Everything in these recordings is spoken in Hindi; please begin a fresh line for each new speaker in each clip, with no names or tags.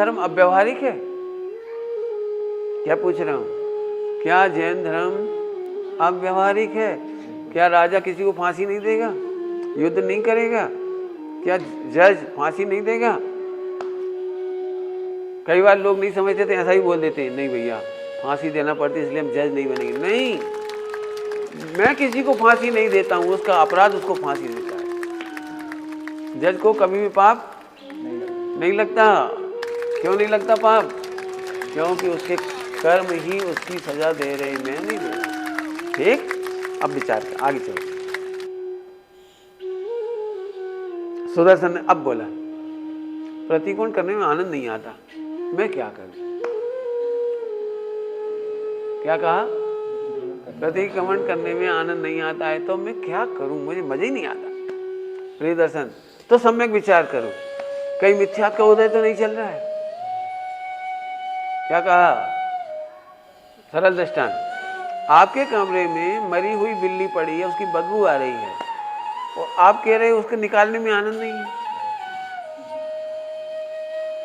धर्म अव्यवहारिक है? क्या पूछ रहा हूं? क्या जैन धर्म अव्यवहारिक है? क्या राजा किसी को फांसी नहीं देगा, युद्ध नहीं करेगा? क्या जज फांसी नहीं देगा? कई बार लोग नहीं समझते थे, ऐसा ही बोल देते हैं, नहीं भैया फांसी देना पड़ती इसलिए हम जज नहीं बनेंगे। नहीं, मैं किसी को फांसी नहीं देता हूं, उसका अपराध उसको फांसी देता है। जज को कभी भी पाप नहीं लगता। क्यों नहीं लगता पाप? क्योंकि उसके कर्म ही उसकी सजा दे रहे, मैं नहीं दे रहा। ठीक, अब विचार कर, आगे चलो। सुदर्शन ने अब बोला, प्रतिकोण करने में आनंद नहीं आता, मैं क्या करूं? क्या कहा? प्रतिक्रमण करने में आनंद नहीं आता है तो मैं क्या करूं, मुझे मजा ही नहीं आता। प्रियदर्शन, तो सम्यक विचार करो, कहीं मिथ्या का उदय तो नहीं चल रहा है? क्या कहा? सरल दृष्टांत, आपके कमरे में मरी हुई बिल्ली पड़ी है, उसकी बदबू आ रही है और आप कह रहे हैं उसको निकालने में आनंद नहीं है।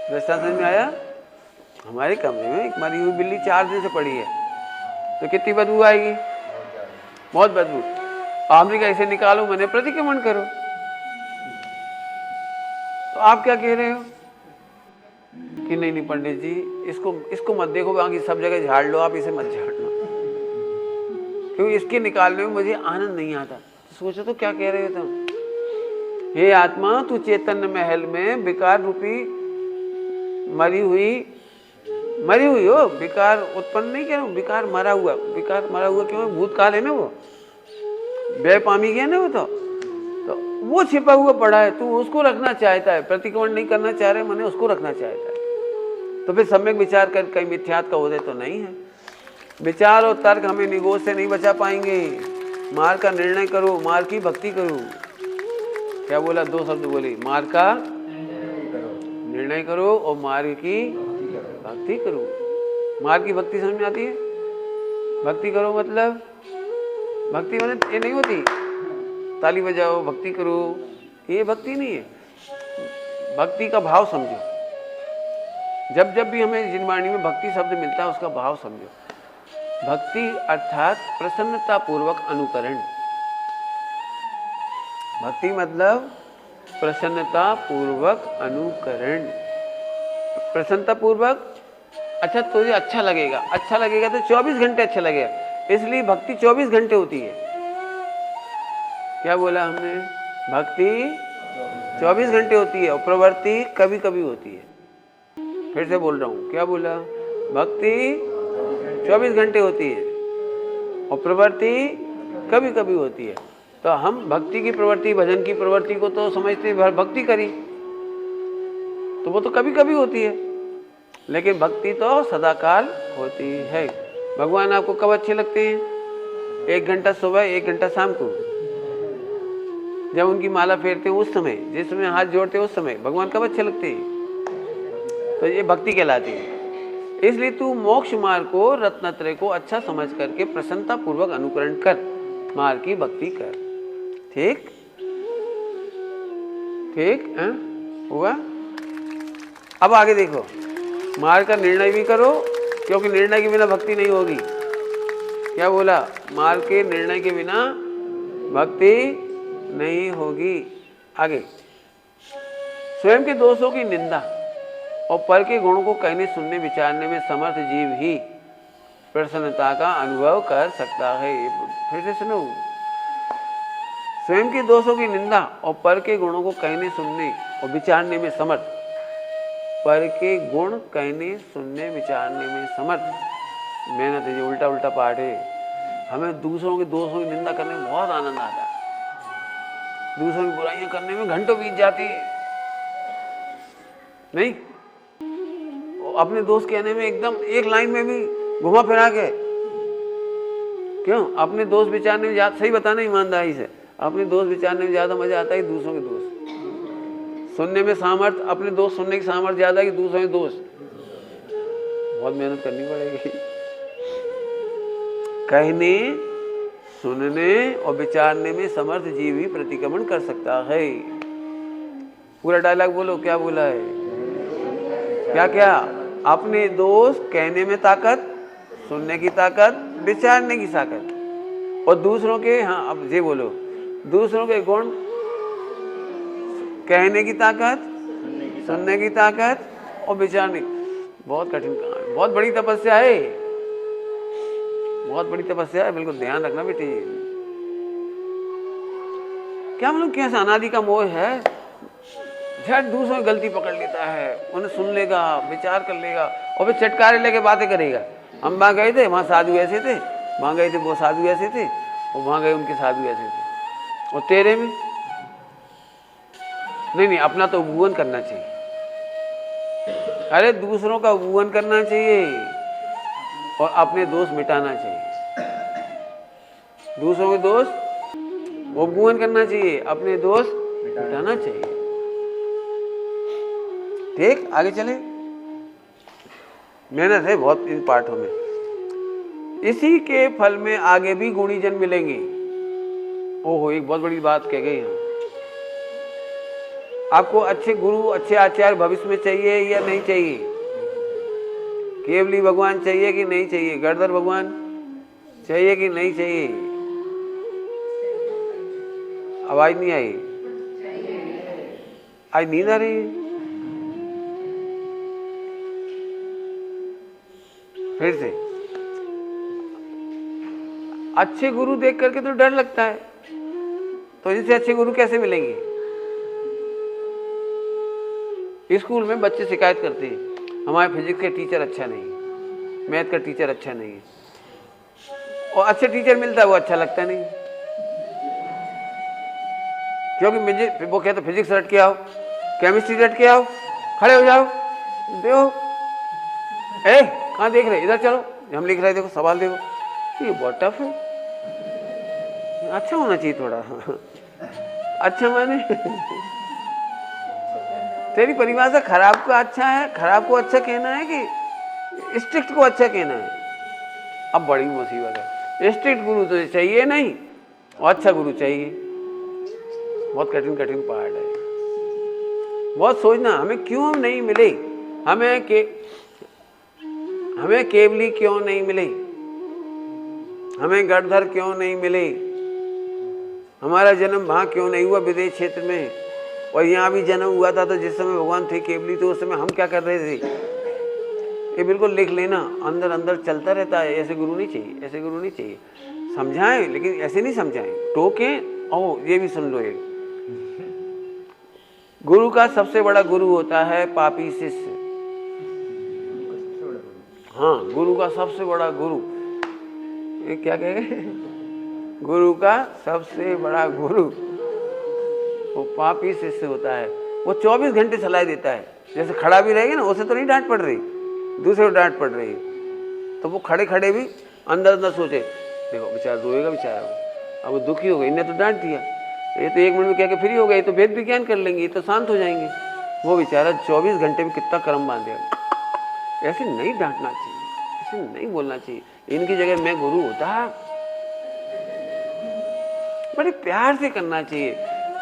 दृष्टांत समझ में आया? हमारे कमरे में एक मरी हुई बिल्ली 4 दिन से पड़ी है, तो कितनी बदबू आएगी? बहुत बदबू। आपने कहा इसे निकालो, मैंने प्रतिक्रमण करो, तो आप क्या कह रहे हो कि नहीं नहीं पंडित जी, इसको मत देखो, बाकी सब जगह झाड़ लो, आप इसे मत झाड़ना, क्योंकि इसके निकालने में मुझे आनंद नहीं आता। तो सोचो तो क्या कह रहे हो तुम? हे आत्मा, तू चैतन्य महल में विकार रूपी मरी हुई हो, विकार उत्पन्न नहीं कह रहा हूं, विकार मरा हुआ क्यों? भूतकाल है ना, वो व्ययपामी गया ना, वो तो वो छिपा हुआ पड़ा है, तू उसको रखना चाहता है, प्रतिक्रमण नहीं करना चाह रहे, मैंने उसको रखना चाहता है। तो फिर सम्यक विचार कर, कहीं मिथ्यात्व का उदय तो नहीं है। विचार और तर्क हमें निगोज से नहीं बचा पाएंगे। मार्ग का निर्णय करो, मार्ग की भक्ति करो। क्या बोला? 2 शब्द बोले, मार्ग का निर्णय करो और मार्ग की भक्ति करो। मार्ग की भक्ति समझ में आती है? भक्ति करो मतलब, भक्ति मतलब ये नहीं होती ताली बजाओ भक्ति करो, ये भक्ति नहीं है। भक्ति का भाव समझो। जब जब भी हमें जिन वाणी में भक्ति शब्द मिलता है उसका भाव समझो। भक्ति अर्थात प्रसन्नता पूर्वक अनुकरण। भक्ति मतलब प्रसन्नता पूर्वक अनुकरण। प्रसन्नता पूर्वक, अच्छा तुझे अच्छा लगेगा तो 24 घंटे अच्छा लगेगा, इसलिए भक्ति 24 घंटे होती है। क्या बोला हमने? भक्ति 24 घंटे होती है और प्रवृत्ति कभी कभी होती है। फिर से बोल रहा हूं, क्या बोला? भक्ति 24 घंटे होती है और प्रवृत्ति कभी कभी होती है। तो हम भक्ति की प्रवृत्ति, भजन की प्रवृत्ति को तो समझते हैं, भक्ति करी तो वो तो कभी कभी होती है, लेकिन भक्ति तो सदाकाल होती है। भगवान आपको कब अच्छे लगते हैं? 1 घंटा सुबह, 1 घंटा शाम को, जब उनकी माला फेरते हैं उस समय, जिस समय हाथ जोड़ते हैं उस समय भगवान कब अच्छे लगते हैं? तो ये भक्ति कहलाती है। इसलिए तू मोक्ष मार्ग को, रत्नत्रय को अच्छा समझ करके प्रसन्नता पूर्वक अनुकरण कर, मार्ग की भक्ति कर। ठीक ठीक है? हुआ? अब आगे देखो, मार्ग का निर्णय भी करो, क्योंकि निर्णय के बिना भक्ति नहीं होगी। क्या बोला? मार्ग के निर्णय के बिना भक्ति नहीं होगी। आगे, स्वयं के दोषों की निंदा और पर के गुणों को कहने, सुनने, विचारने में समर्थ जीव ही प्रसन्नता का अनुभव कर सकता है। फिर से सुनो, स्वयं के दोषों की निंदा और पर के गुणों को कहने, सुनने और विचारने में समर्थ। पर के गुण कहने, सुनने, विचारने में समर्थ। मेहनत है, ये उल्टा उल्टा पाठ है। हमें दूसरों के दोषों की निंदा करने में बहुत आनंद आता है, दूसरों की बुराइयां करने में घंटों बीत जाती है। नहीं, अपने दोस्त कहने में एकदम एक लाइन में भी घुमा फिरा के, क्यों? अपने दोस्त विचारने में ज्यादा, सही बताना ईमानदारी से, अपने दोस्त विचारने में ज्यादा मजा आता है दूसरों के दोस्त सुनने में। सामर्थ अपने दोस्त सुनने की सामर्थ ज्यादा है कि दूसरों के दोस्त? बहुत मेहनत करनी पड़ेगी। कहने, सुनने और विचारने में समर्थ जीव ही प्रतिक्रमण कर सकता है। पूरा डायलॉग बोलो, क्या बोला है? क्या क्या? अपने दोष कहने में ताकत, सुनने की ताकत, विचारने की ताकत, और दूसरों के, हाँ अब ये बोलो, दूसरों के गुण कहने की ताकत, सुनने की ताकत और विचारने। बहुत कठिन काम है, बहुत बड़ी तपस्या है, बहुत बड़ी तपस्या है, बिल्कुल ध्यान रखना बेटी। क्या मतलब कैसा अनादि का मोह है, झट दूसरों की गलती पकड़ लेता है, उन्हें सुन लेगा, विचार कर लेगा और फिर चटकारे लेके बातें करेगा। हम वहाँ गए थे, वहाँ साधु ऐसे थे, वहाँ गए थे वो साधु ऐसे थे, और वहाँ गए उनके साधु ऐसे थे, और तेरे में नहीं, अपना तो उपभुवन करना चाहिए। अरे दूसरों का उपभुवन करना चाहिए और अपने दोष मिटाना चाहिए। दूसरों के दोष उपभुवन करना चाहिए, अपने दोष मिटाना चाहिए। ठीक, आगे चले। मेहनत है बहुत इन पाठों में। इसी के फल में आगे भी गुणी जन मिलेंगे। ओहो, एक बहुत बड़ी बात कह गई हम। आपको अच्छे गुरु, अच्छे आचार्य भविष्य में चाहिए या नहीं चाहिए? केवली भगवान चाहिए कि नहीं चाहिए? गणधर भगवान चाहिए कि नहीं चाहिए? आवाज नहीं आई, आज नींद आ रही है? फिर से, अच्छे गुरु देख करके तो डर लगता है, तो इनसे अच्छे गुरु कैसे मिलेंगे? स्कूल में बच्चे शिकायत करते हैं, हमारे फिजिक्स के टीचर अच्छा नहीं, मैथ का टीचर अच्छा नहीं है, और अच्छे टीचर मिलता है वो अच्छा लगता नहीं, क्योंकि वो कहते फिजिक्स रट के आओ, केमिस्ट्री रट के आओ, खड़े हो जाओ, देखो कहाँ देख रहे, इधर चलो, हम लिख रहे, देखो सवाल देखो, ये बहुत टफ है, अच्छा होना चाहिए थोड़ा। अच्छा माने तेरी परिभाषा खराब को अच्छा है, खराब को अच्छा कहना है कि स्ट्रिक्ट को अच्छा कहना है? अब बड़ी मुसीबत है। स्ट्रिक्ट गुरु तो चाहिए नहीं और अच्छा गुरु चाहिए। बहुत कठिन कठिन पाठ है। बहुत सोचना, हमें क्यों नहीं मिले, हमें केवली क्यों नहीं मिले, हमें गणधर क्यों नहीं मिले, हमारा जन्म वहां क्यों नहीं हुआ विदेश क्षेत्र में, और यहाँ भी जन्म हुआ था तो जिस समय भगवान थे केवली, तो उस समय हम क्या कर रहे थे? ये बिल्कुल लिख लेना, अंदर अंदर चलता रहता है। ऐसे गुरु नहीं चाहिए, ऐसे गुरु नहीं चाहिए। समझाएं लेकिन ऐसे नहीं समझाएं, टोकें। और ये भी सुन लो, एक गुरु का सबसे बड़ा गुरु होता है पापी शिष्य। हाँ, गुरु का सबसे बड़ा गुरु, ये क्या कहे, गुरु का सबसे बड़ा गुरु वो पापी शिष्य होता है। वो 24 घंटे सलाह देता है। जैसे खड़ा भी रहेगा ना, उसे तो नहीं डांट पड़ रही, दूसरे को डांट पड़ रही है, तो वो खड़े खड़े भी अंदर अंदर सोचे, देखो बेचारा रोएगा बेचारा, अब वो दुखी हो गई, इन्हें तो डांट दिया, ये तो 1 मिनट में कह के फ्री हो गए, तो वेद विज्ञान कर लेंगे, तो शांत हो जाएंगे। वो बेचारा 24 घंटे में कितना कर्म बांधेगा। ऐसे नहीं डांटना चाहिए, ऐसे नहीं बोलना चाहिए। इनकी जगह मैं गुरु होता, बड़े प्यार से करना चाहिए।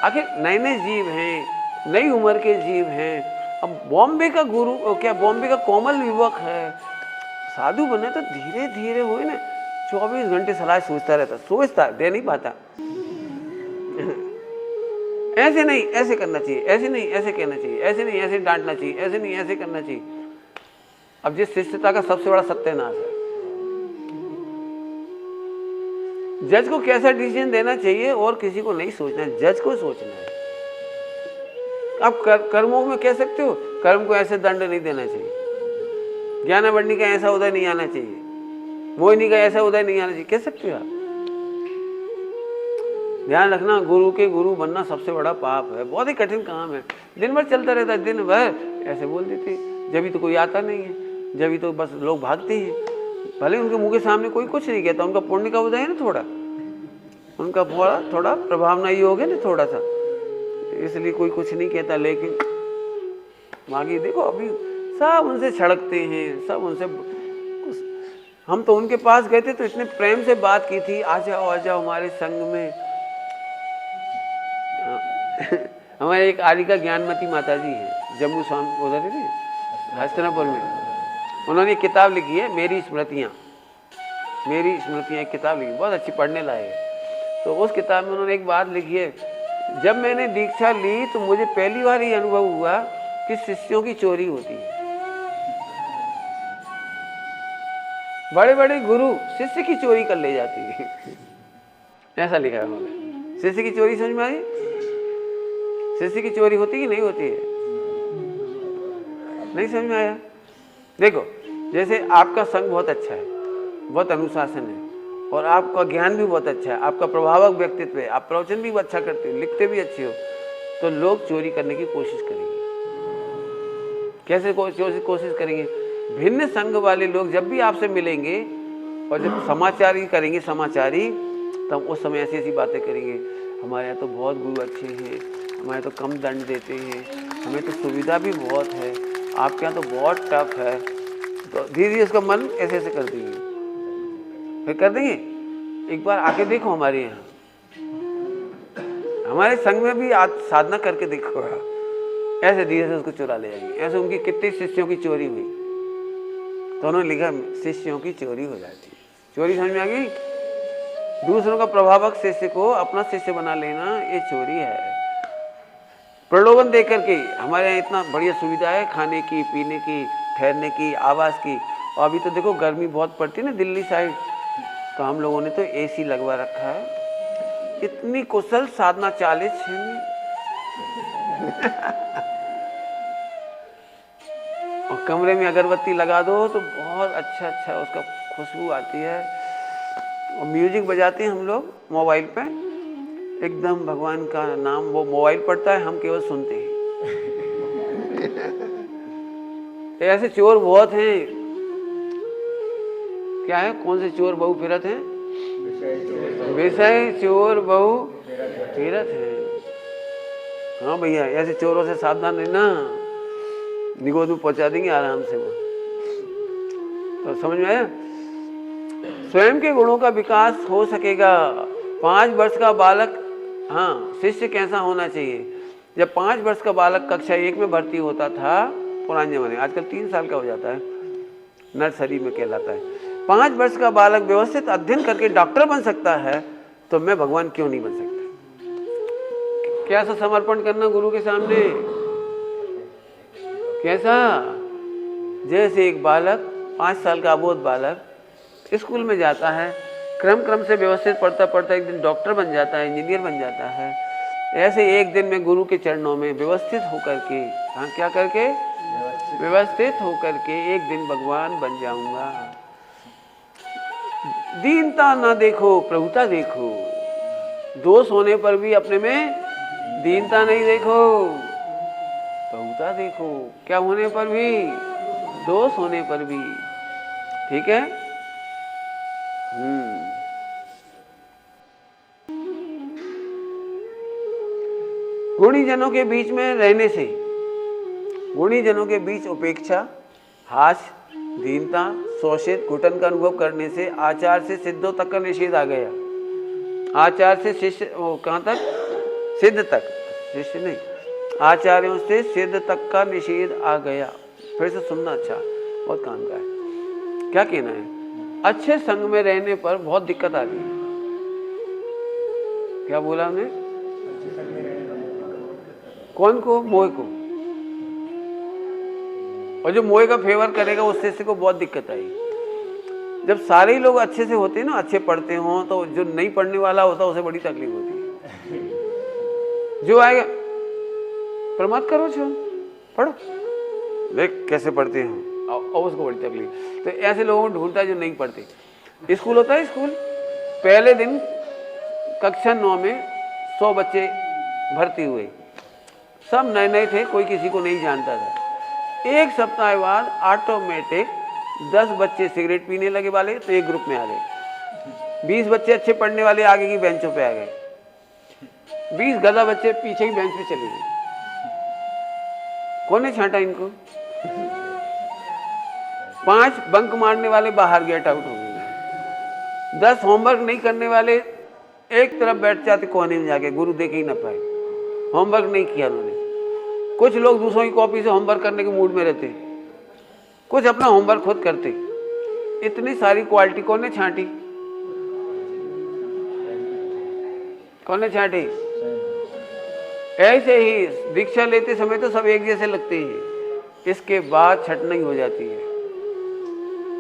आखिर नए नए जीव हैं, नई उम्र के जीव हैं। अब बॉम्बे का गुरु, क्या बॉम्बे का कोमल युवक है, साधु बने तो धीरे धीरे हो ना, 24 घंटे सलाह सोचता रहता, सोचता दे नहीं पाता। ऐसे नहीं, ऐसे करना चाहिए, ऐसे नहीं, ऐसे कहना चाहिए, ऐसे नहीं, ऐसे डांटना चाहिए, ऐसे नहीं, ऐसे करना चाहिए। अब जिस शिष्यता का सबसे बड़ा सत्यानाश है, जज को कैसा डिसीजन देना चाहिए और किसी को नहीं सोचना, जज को सोचना है। आप कर्मों में कह सकते हो, कर्म को ऐसे दंड नहीं देना चाहिए, ज्ञानावंडी का ऐसा उदय नहीं आना चाहिए, मोहिनी का ऐसा उदय नहीं आना चाहिए, कह सकते हो आप। ध्यान रखना, गुरु के गुरु बनना सबसे बड़ा पाप है, बहुत ही कठिन काम है। दिन भर चलता रहता है, दिन भर ऐसे बोल देते, जब तो कोई आता नहीं है, जब तो बस लोग भागते हैं। भले उनके मुंह के सामने कोई कुछ नहीं कहता, उनका पुण्य का उदय है ना, थोड़ा उनका थोड़ा प्रभाव नहीं हो गया ना, थोड़ा सा, इसलिए कोई कुछ नहीं कहता। लेकिन बाकी देखो, अभी सब उनसे छड़कते हैं, सब उनसे। हम तो उनके पास गए थे तो इतने प्रेम से बात की थी, आ जाओ हमारे संग में। हमारे एक आरिका ज्ञानमती माता जी है, जम्मू स्वामी उधर है, हस्तिनापुर में उन्होंने एक किताब लिखी है, मेरी स्मृतियाँ एक किताब लिखी, बहुत अच्छी, पढ़ने लायक है। तो उस किताब में उन्होंने एक बात लिखी है, जब मैंने दीक्षा ली तो मुझे पहली बार ये अनुभव हुआ कि शिष्यों की चोरी होती है। बड़े बड़े गुरु शिष्य की चोरी कर ले जाती है ऐसा लिखा है उन्होंने। शिष्य की चोरी समझ में आई? शिष्य की चोरी होती कि नहीं होती है? नहीं समझ में आया? देखो, जैसे आपका संग बहुत अच्छा है, बहुत अनुशासन है, और आपका ज्ञान भी बहुत अच्छा है, आपका प्रभावक व्यक्तित्व है, आप प्रवचन भी अच्छा करते हो, लिखते भी अच्छे हो, तो लोग चोरी करने की कोशिश करेंगे। कैसे कोशिश करेंगे? भिन्न संग वाले लोग जब भी आपसे मिलेंगे और जब समाचारी करेंगे, समाचारी, तब उस समय ऐसी ऐसी बातें करेंगे, हमारे यहाँ तो बहुत गुरु अच्छे हैं, हमारे तो कम दंड देते हैं, हमें तो सुविधा भी बहुत है, आपके यहाँ तो बहुत टफ है। तो धीरे धीरे उसका मन ऐसे ऐसे कर देंगे, फिर कर देंगे। एक बार आके देखो हमारे यहाँ, हमारे संग में भी आज साधना करके देखो, ऐसे धीरे से उसको चुरा ले जाएंगे। ऐसे उनकी कितने शिष्यों की चोरी हुई, तो उन्होंने लिखा शिष्यों की चोरी हो जाती है। चोरी समझ में आ गई? दूसरों का प्रभावक शिष्य को अपना शिष्य बना लेना, ये चोरी है। प्रलोभन दे करके, हमारे यहाँ इतना बढ़िया सुविधा है, खाने की, पीने की, ठहरने की, आवास की, और अभी तो देखो गर्मी बहुत पड़ती है ना दिल्ली साइड, तो हम लोगों ने तो एसी लगवा रखा है। इतनी कुशल साधना चालीस है और कमरे में अगरबत्ती लगा दो तो बहुत अच्छा अच्छा उसका खुशबू आती है, और म्यूजिक बजाते हैं हम लोग मोबाइल पे, एकदम भगवान का नाम, वो मोबाइल पढ़ता है, हम केवल सुनते हैं। ऐसे चोर बहुत हैं। क्या है? कौन से चोर बहु फिरत हैं? विषय चोर बहु फिरत है। हाँ भैया, ऐसे चोरों से सावधान रहना, निगोद में पहुंचा देंगे आराम से वो। तो समझ में आया? स्वयं के गुणों का विकास हो सकेगा। 5 वर्ष का बालक, हाँ, शिष्य कैसा होना चाहिए? जब 5 वर्ष का बालक कक्षा 1 में भर्ती होता था पुराने जमाने, आजकल 3 साल का हो जाता है, नर्सरी में कहलाता है। 5 वर्ष का बालक व्यवस्थित अध्ययन करके डॉक्टर बन सकता है, तो मैं भगवान क्यों नहीं बन सकता? कैसा समर्पण करना गुरु के सामने, कैसा? जैसे एक बालक, 5 साल का अबोध बालक स्कूल में जाता है, क्रम से व्यवस्थित पढ़ता पढ़ता एक दिन डॉक्टर बन जाता है, इंजीनियर बन जाता है, ऐसे एक दिन में गुरु के चरणों में व्यवस्थित होकर के, हाँ, क्या करके? व्यवस्थित होकर के एक दिन भगवान बन जाऊंगा। दीनता ना देखो, प्रभुता देखो। दोष होने पर भी अपने में दीनता नहीं देखो, प्रभुता देखो। क्या होने पर भी? दोष होने पर भी। ठीक है? गुणीजनों के बीच में रहने से, गुणीजनों के बीच उपेक्षा, हास्य, दीनता, शोषित, घुटन का अनुभव करने से आचार से सिद्धों तक का निषेध आ गया। आचार से शिष्य, कहाँ तक? सिद्ध तक, शिष्य नहीं, आचार्यों से सिद्ध तक का निषेध आ गया। फिर से सुनना, अच्छा, बहुत काम का है। क्या कहना है? अच्छे संग में रहने पर बहुत दिक्कत आती है। क्या बोला हमने? कौन को? मोह को। और जो मोह का फेवर करेगा उस शिष्य को बहुत दिक्कत आई। जब सारे ही लोग अच्छे से होते हैं ना, अच्छे पढ़ते हो, तो जो नहीं पढ़ने वाला होता उसे बड़ी तकलीफ होती है। जो आएगा, पर मत करो, छो पढ़ो, देख कैसे पढ़ते हैं, और उसको बड़ी तकलीफ। तो ऐसे लोगों को ढूंढता है जो नहीं पढ़ते। स्कूल होता है, स्कूल पहले दिन कक्षा 9 में 100 बच्चे भर्ती हुए, सब नए नए थे, कोई किसी को नहीं जानता था। एक सप्ताह बाद ऑटोमेटिक 10 बच्चे सिगरेट पीने लगे वाले तो एक ग्रुप में आ गए, 20 बच्चे अच्छे पढ़ने वाले आगे की बेंचों पे आ गए, 20 गधा बच्चे पीछे की बेंच पे चले गए। कौन ने छांटा इनको? 5 बंक मारने वाले बाहर गेट आउट हो गए, 10 होमवर्क नहीं करने वाले एक तरफ बैठ जाते कोने में जाके, गुरु देख ही ना पाए, होमवर्क नहीं किया उन्होंने। कुछ लोग दूसरों की कॉपी से होमवर्क करने के मूड में रहते, कुछ अपना होमवर्क खुद करते। इतनी सारी क्वालिटी कौन ने छांटी? कौन ने छांटी? ऐसे ही दीक्षा लेते समय तो सब एक जैसे लगते हैं, इसके बाद छटनी हो जाती है,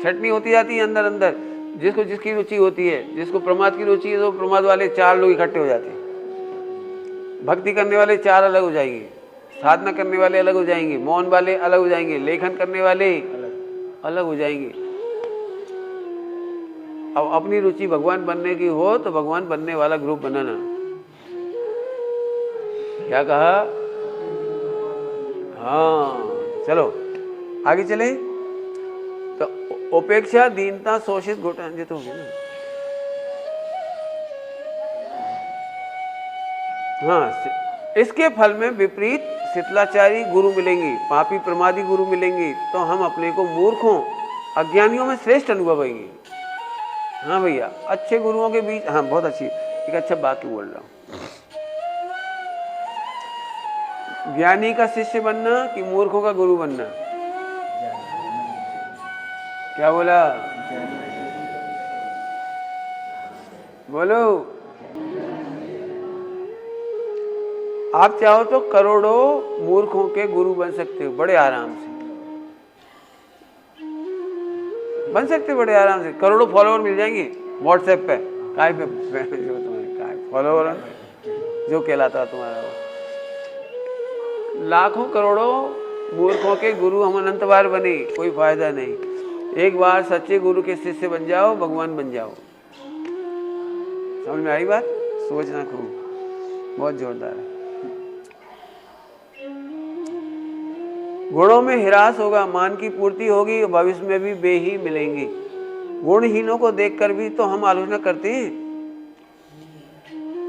छटनी होती जाती है अंदर अंदर। जिसको जिसकी रुचि होती है, जिसको प्रमाद की रुचि है तो प्रमाद वाले 4 लोग इकट्ठे हो जाते हैं। भक्ति करने वाले 4 अलग हो जाएंगे, साधना करने वाले अलग हो जाएंगे, मौन वाले अलग हो जाएंगे, लेखन करने वाले अलग हो जाएंगे। अब अपनी रुचि भगवान बनने की हो तो भगवान बनने वाला ग्रुप बनाना। क्या कहा? हाँ, चलो आगे चले। तो उपेक्षा, दीनता, शोषित, घुटन, ये तो होगी ना। हाँ, इसके फल में विपरीत शिथिलाचारी गुरु मिलेंगे, पापी प्रमादी गुरु मिलेंगे, तो हम अपने को मूर्खों अज्ञानियों में श्रेष्ठ अनुभव होंगे। हाँ भैया, अच्छे गुरुओं के बीच, हाँ बहुत अच्छी, एक अच्छा वाक्य बोल रहा हूँ। ज्ञानी का शिष्य बनना कि मूर्खों का गुरु बनना? क्या बोला? बोलो। आप चाहो तो करोड़ों मूर्खों के गुरु बन सकते हो बड़े आराम से, बन सकते हो बड़े आराम से। करोड़ों फॉलोअर मिल जाएंगे व्हाट्सएप पे, काय पे जो तुम्हारे काय फॉलोअर जो कहलाता तुम्हारा, लाखों करोड़ों मूर्खों के गुरु हम अनंत बार बने, कोई फायदा नहीं। एक बार सच्चे गुरु के शिष्य बन जाओ, भगवान बन जाओ। समझ में आई बात? सोचना खूब, बहुत जोरदार है। गुणों में हिरास होगा, मान की पूर्ति होगी, भविष्य में भी बे ही मिलेंगी। गुणहीनों को देखकर भी तो हम आलोचना करते हैं,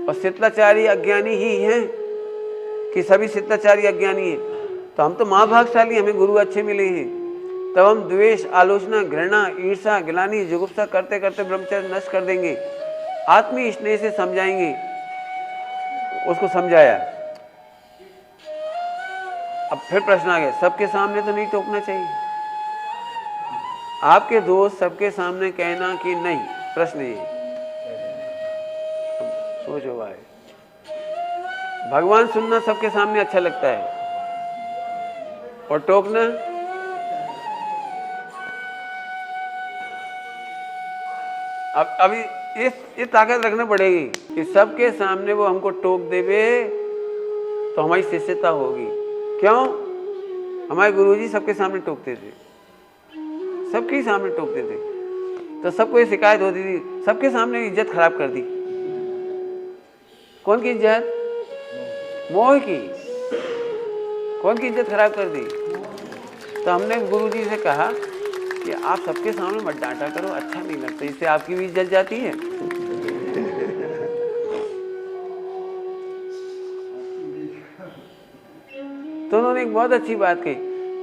और शिथिलाचारी अज्ञानी ही हैं कि सभी शिथिलाचारी अज्ञानी हैं। तो हम तो महाभागशाली, हमें गुरु अच्छे मिले हैं। तब हम द्वेष, आलोचना, घृणा, ईर्षा, ग्लानि, जुगुप्सा करते करते ब्रह्मचर्य नष्ट कर देंगे। आत्मीय स्नेह से समझाएंगे, उसको समझाया। अब फिर प्रश्न आ गया, सबके सामने तो नहीं टोकना चाहिए, आपके दोस्त सबके सामने कहना कि नहीं, प्रश्न ये। सोचो भाई, भगवान सुनना सबके सामने अच्छा लगता है, और टोकना? अब अभी ये ताकत रखना पड़ेगी कि सबके सामने वो हमको टोक देवे तो हमारी शिष्यता होगी। क्यों? हमारे गुरुजी सबके सामने टोकते थे, सबके सामने टोकते थे, तो सबको ये शिकायत होती थी, सबके सामने इज्जत खराब कर दी। कौन की इज्जत? मोह की। कौन की इज्जत खराब कर दी? तो हमने गुरुजी से कहा कि आप सबके सामने मत डांटा करो, अच्छा नहीं लगता, इससे आपकी भी इज्जत जाती है। तो उन्होंने एक बहुत अच्छी बात कही,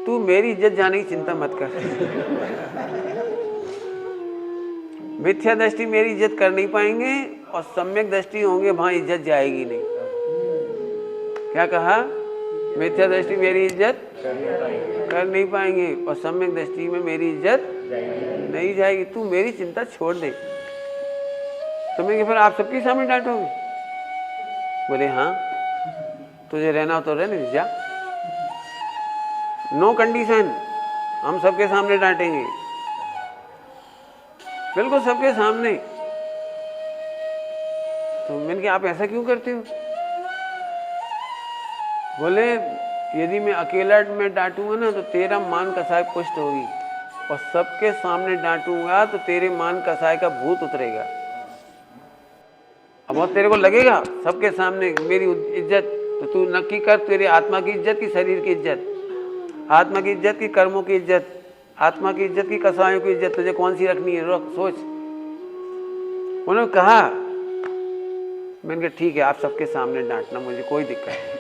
तू मेरी इज्जत जाने की चिंता मत कर। मिथ्या दृष्टि मेरी इज्जत कर नहीं पाएंगे, और सम्यक दृष्टि होंगे वहां इज्जत जाएगी नहीं। क्या कहा? मिथ्या दृष्टि मेरी इज्जत कर नहीं पाएंगे, और सम्यक दृष्टि में मेरी इज्जत नहीं जाएगी। तू मेरी चिंता छोड़ दे। तो मैं फिर आप सबके सामने डांटोगे? बोले हाँ, तुझे रहना हो तो रहने जा, नो कंडीशन, हम सबके सामने डांटेंगे, बिल्कुल सबके सामने। तो मैंने कहा आप ऐसा क्यों करते हो? बोले यदि मैं अकेला में डांटूंगा ना तो तेरा मान कसाय पुष्ट होगी, और सबके सामने डांटूंगा तो तेरे मान कसाय का भूत उतरेगा। अब बहुत तेरे को लगेगा सबके सामने मेरी इज्जत, तो तू नक्की कर, तेरे आत्मा की इज्जत की शरीर की इज्जत, आत्मा की इज्जत की कर्मों की इज्जत, आत्मा की इज्जत की कसायों की इज्जत, तुझे कौन सी रखनी है? रोक, सोच। उन्होंने कहा, मैंने कहा ठीक है, आप सबके सामने डांटना, मुझे कोई दिक्कत नहीं।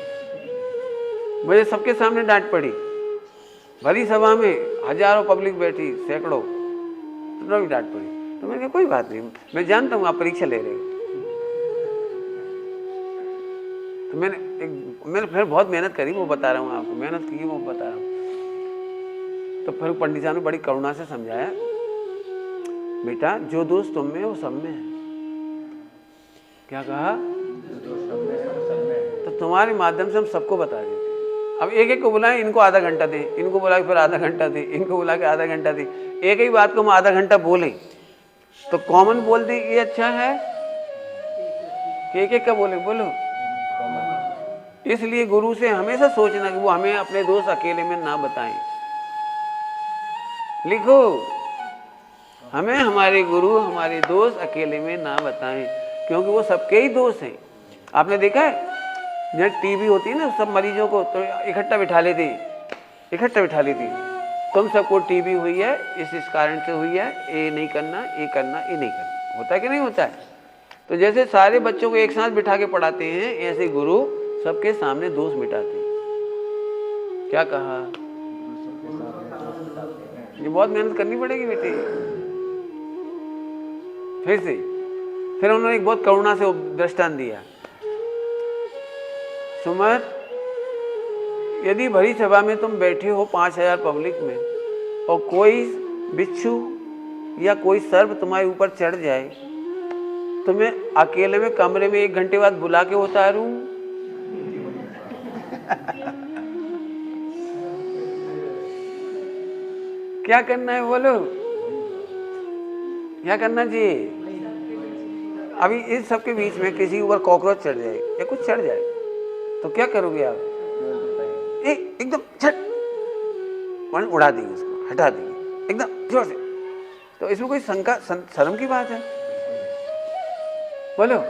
मुझे सबके सामने डांट पड़ी, भरी सभा में हजारों पब्लिक बैठी, सैकड़ों, तो भी डांट पड़ी। तो मैंने कहा कोई बात नहीं, मैं जानता हूँ आप परीक्षा ले रहे हो। तो मैंने फिर बहुत मेहनत करी, वो बता रहा हूँ आपको, मेहनत की वो बता रहा हूँ। तो फिर पंडित साहब ने बड़ी करुणा से समझाया, बेटा जो दोष तुम में वो सब में है। क्या कहा? तो तुम्हारे माध्यम से हम सबको बता देते हैं। अब एक एक को बुलाएं, इनको आधा घंटा दे, इनको बुला के फिर आधा घंटा दे, इनको बुला के आधा घंटा दे, एक ही बात को हम आधा घंटा बोले तो कॉमन बोल दे ये अच्छा है कि एक एक का बोले? बोलो। इसलिए गुरु से हमेशा सोचना कि वो हमें अपने दोस्त अकेले में ना बताएं। लिखो, हमें हमारे गुरु हमारे दोस्त अकेले में ना बताएं, क्योंकि वो सबके ही दोस्त हैं। आपने देखा है जब टीबी होती है ना, सब मरीजों को तो इकट्ठा बिठा लेती, तुम सबको टीबी हुई है, इस कारण से हुई है, ये नहीं करना, ये करना, ये नहीं करना। होता है कि नहीं होता है? तो जैसे सारे बच्चों को एक साथ बिठा के पढ़ाते हैं, ऐसे गुरु सबके सामने दोष मिटाते हैं। क्या कहा? ये बहुत मेहनत करनी पड़ेगी बेटे। फिर उन्होंने एक बहुत करुणा से दृष्टांत दिया। सुमत, यदि भरी सभा में तुम बैठे हो 5000 पब्लिक में और कोई बिच्छू या कोई सर्प तुम्हारे ऊपर चढ़ जाए, तो मैं अकेले में कमरे में 1 घंटे बाद बुला के उतारूं? क्या करना है बोलो? क्या करना चाहिए? अभी इस सब के बीच में किसी ऊपर कॉकरोच चढ़ जाए या कुछ चढ़ जाए तो क्या करोगे आप? एकदम झट उड़ा देंगे, उसको हटा देंगे एकदम जोर से। तो इसमें कोई शंका शर्म की बात है? बोलो।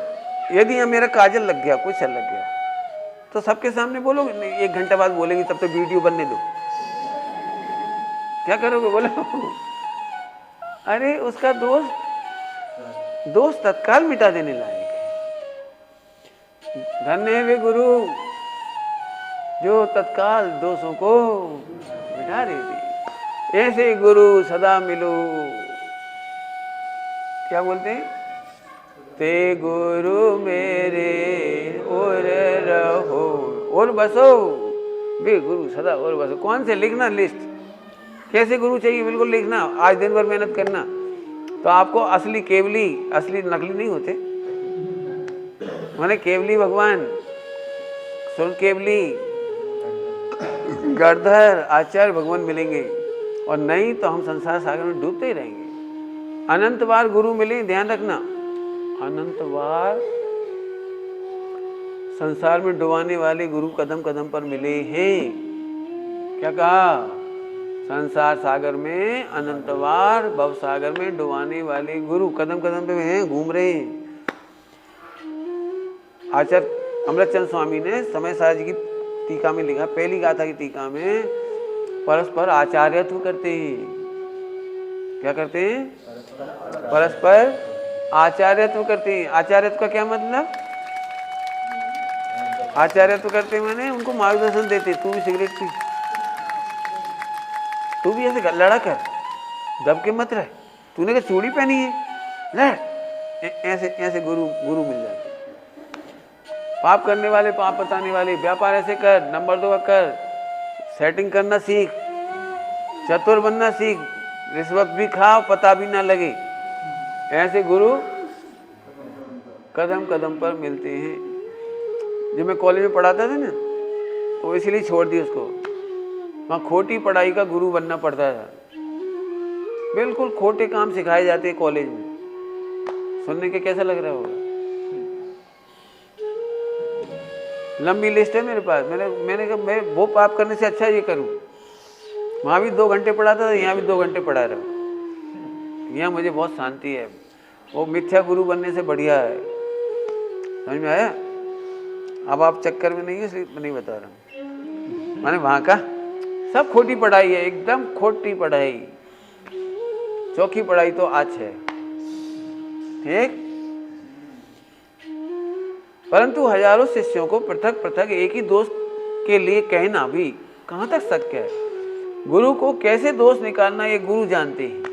यदि यहाँ मेरा काजल लग गया, कुछ लग गया, तो सबके सामने बोलोगे? नहीं, 1 घंटा बाद बोलेंगे, तब तो वीडियो बनने दो। क्या करोगे बोलो? अरे उसका दोष तत्काल मिटा देने लायक है। धन्य है वे गुरु जो तत्काल दोषों को मिटा देते। ऐसे गुरु सदा मिलो। क्या बोलते हैं? ते गुरु मेरे और रहो और बसो, वे गुरु सदा और बसो। कौन से? लिखना लिस्ट, कैसे गुरु चाहिए बिल्कुल लिखना। आज दिन भर मेहनत करना तो आपको असली केवली, असली नकली नहीं होते। माने केवली भगवान, सुन केवली, गढ़धर आचार्य भगवान मिलेंगे, और नहीं तो हम संसार सागर में डूबते ही रहेंगे। अनंत बार गुरु मिले, ध्यान रखना, अनंत बार संसार में डुबाने वाले गुरु कदम कदम पर मिले हैं। क्या कहा? संसार सागर में अनंत बार भव सागर में डुबाने वाले गुरु कदम कदम पे हैं, घूम रहे हैं। आचार्य अमृतचंद स्वामी ने समय सार जी की टीका में लिखा, पहली गाथा की टीका में, परस्पर आचार्यत्व करते हैं। क्या करते हैं? परस्पर आचार्यत्व करते हैं। आचार्यत्व का क्या मतलब? आचार्यत्व करते माने उनको मार्गदर्शन देते। तू भी सिगरेट पी, तू भी ऐसे लड़ा कर, दब के मत रह, तूने क्या चूड़ी पहनी है, लड़। ऐसे ऐसे गुरु मिल जाते। पाप करने वाले, पाप बताने वाले, व्यापार ऐसे कर, नंबर 2 कर, सेटिंग करना सीख, चतुर बनना सीख, रिश्वत भी खाओ पता भी ना लगे। ऐसे गुरु कदम कदम पर मिलते हैं। जब मैं कॉलेज में पढ़ाता था ना, तो इसलिए छोड़ दी उसको। वहाँ खोटी पढ़ाई का गुरु बनना पड़ता था। बिल्कुल खोटे काम सिखाए जाते हैं कॉलेज में। सुनने के कैसा लग रहा होगा? लंबी लिस्ट है मेरे पास। मैंने कहा मैं वो पाप करने से अच्छा ये करूं। वहाँ भी 2 घंटे पढ़ाता था, यहाँ भी 2 घंटे पढ़ा रहा हूँ। यहाँ मुझे बहुत शांति है। वो मिथ्या गुरु बनने से बढ़िया है। समझ में आया? अब आप चक्कर में नहीं है इसलिए नहीं बता रहा हूँ। माने वहाँ का सब खोटी पढ़ाई है, एकदम खोटी पढ़ाई। चौकी पढ़ाई तो आज है, ठीक। परंतु हजारों शिष्यों को पृथक पृथक एक ही दोस्त के लिए कहना भी कहाँ तक सत्य है। गुरु को कैसे दोष निकालना ये गुरु जानते हैं।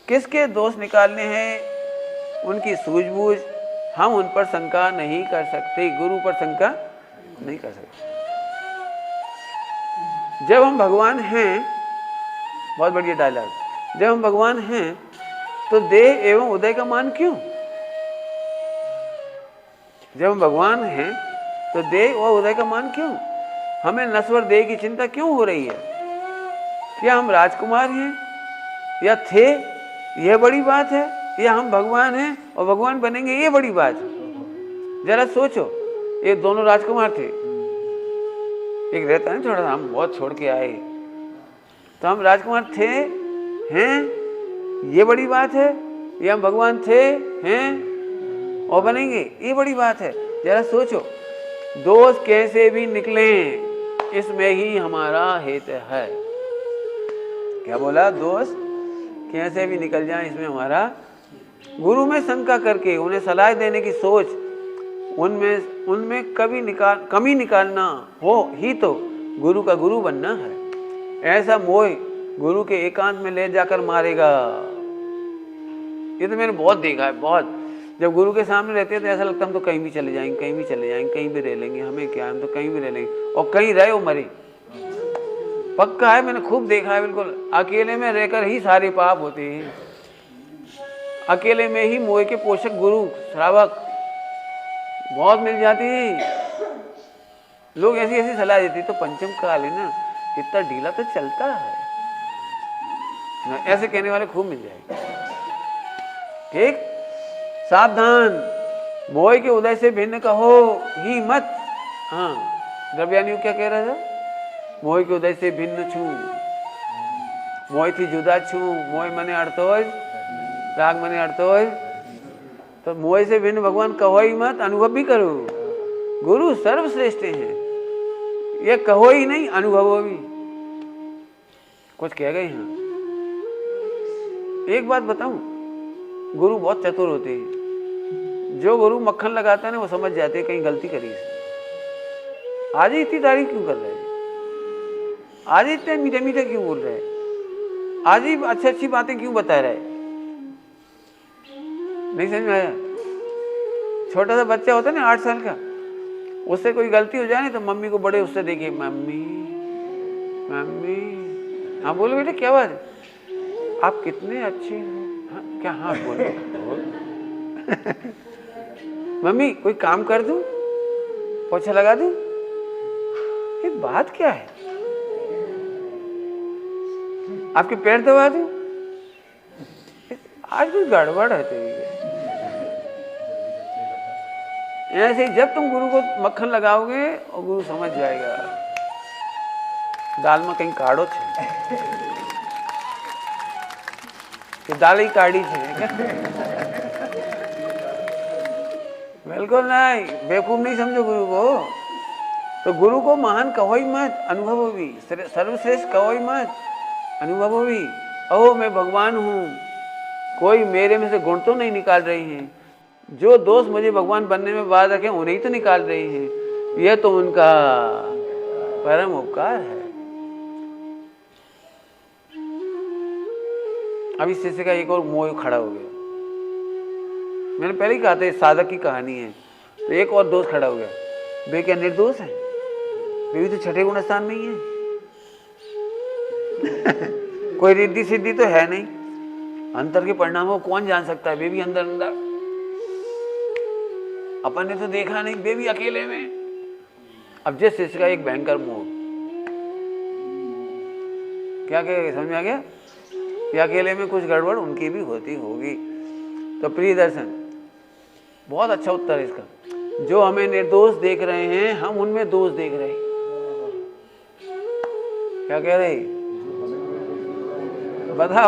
किसके दोष निकालने हैं उनकी सूझबूझ, हम उन पर शंका नहीं कर सकते। गुरु पर शंका नहीं कर सकते। जब हम भगवान हैं बहुत बढ़िया डायलॉग। जब हम भगवान हैं तो देह एवं उदय का मान क्यों? जब हम भगवान हैं तो देह और उदय का मान क्यों? हमें नश्वर देह की चिंता क्यों हो रही है? क्या हम राजकुमार हैं या थे, यह बड़ी बात है, या हम भगवान हैं और भगवान बनेंगे, ये बड़ी बात है? जरा सोचो, ये दोनों राजकुमार थे। एक रहता है थोड़ा, हम बहुत छोड़ के आए, तो हम राजकुमार थे, हैं, ये बड़ी बात है, या हम भगवान थे, हैं और बनेंगे, ये बड़ी बात है? जरा सोचो। दोष कैसे भी निकले, इसमें ही हमारा हित है। क्या बोला? दोष कैसे भी निकल जाए, इसमें हमारा। गुरु में शंका करके उन्हें सलाह देने की सोच, उनमें कमी निकालना हो ही तो गुरु का गुरु बनना है। ऐसा मोह गुरु के एकांत में ले जाकर मारेगा। ये तो मैंने बहुत देखा है, बहुत। जब गुरु के सामने रहते हैं तो ऐसा लगता है हम तो कहीं भी चले जाएंगे, कहीं भी चले जाएंगे, कहीं भी रह लेंगे, हमें क्या, हम तो कहीं भी रह लेंगे। और कहीं रहे वो मरे, पक्का है, मैंने खूब देखा है। बिल्कुल अकेले में रहकर ही सारे पाप होते हैं। अकेले में ही मोह के पोषक गुरु श्रावक बहुत मिल जाती है। लोग ऐसी ऐसी सलाह देती, तो पंचम काल है ना, इतना ढीला तो चलता है ना, ऐसे कहने वाले खूब मिल जाएंगे। ठीक, सावधान, मोह के उदय से भिन्न कहो ही मत। हाँ, द्रव्यानी क्या कह रहा था? मोह के उदय से भिन्न छू, मोह थी जुदा छू, मोह मने अर्थोज, राग मने अर्थोज। तो मोह से भिन्न भगवान कहो ही मत, अनुभव भी करो। गुरु सर्वश्रेष्ठ हैं, ये कहो ही नहीं, अनुभवो भी। कुछ कह गए हैं। एक बात बताऊं, गुरु बहुत चतुर होते हैं। जो गुरु मक्खन लगाता है ना, वो समझ जाते हैं कहीं गलती करी इसने। आज ही इतनी तारीफ क्यों कर रहे हैं? आज ही इतने मीठे मीठे क्यों बोल रहे हैं? आज ही अच्छी अच्छी बातें क्यों बता रहे हैं? नहीं समझ में आया? छोटा सा बच्चा होता है ना 8 साल का, उससे कोई गलती हो जाए ना, तो मम्मी को बड़े उससे देखे, मम्मी मम्मी, हाँ बोलो बेटा क्या बात है, आप कितने अच्छे हो। हाँ, क्या? हाँ बोलो। मम्मी कोई काम कर दूं, पोछा लगा दूं, ये बात क्या है? आपके पैर दबा दूं, आज भी गड़बड़ है तेरी। ऐसे ही जब तुम गुरु को मक्खन लगाओगे और गुरु समझ जाएगा दाल में कहीं काढ़ो छे, कि दाल ही काढ़ी छे। बिल्कुल नहीं, बेवकूफ नहीं समझो गुरु को। तो गुरु को महान कहो ही मत, अनुभव भी। सर्वश्रेष्ठ कहो ही मत, अनुभव भी। अहो मैं भगवान हूं, कोई मेरे में से गुण तो नहीं निकाल रही हैं। जो दोस्त मुझे भगवान बनने में बाध रखे, उन्हें तो निकाल रही हैं। यह तो उनका परम उपकार है। अभी शिष्य का एक और मोह खड़ा हो गया। मैंने पहले ही कहा था, साधक की कहानी है। तो एक और दोस्त खड़ा हो गया, वे क्या निर्दोष है? वे भी तो छठे गुण स्थान में ही है। कोई रिद्धि सिद्धि तो है नहीं, अंतर के परिणामों को कौन जान सकता है? वे भी अंदर अंदर, अपन ने तो देखा नहीं, वे भी अकेले में। अब जिस शिष्य का एक भयंकर मोह, क्या कहेगा? समझ में आ गया? ये अकेले में कुछ गड़बड़ उनकी भी होती होगी। तो प्रिय दर्शन, बहुत अच्छा उत्तर है इसका। जो हमें निर्दोष देख रहे हैं, हम उनमें दोष देख रहे हैं। क्या कह रहे? बता।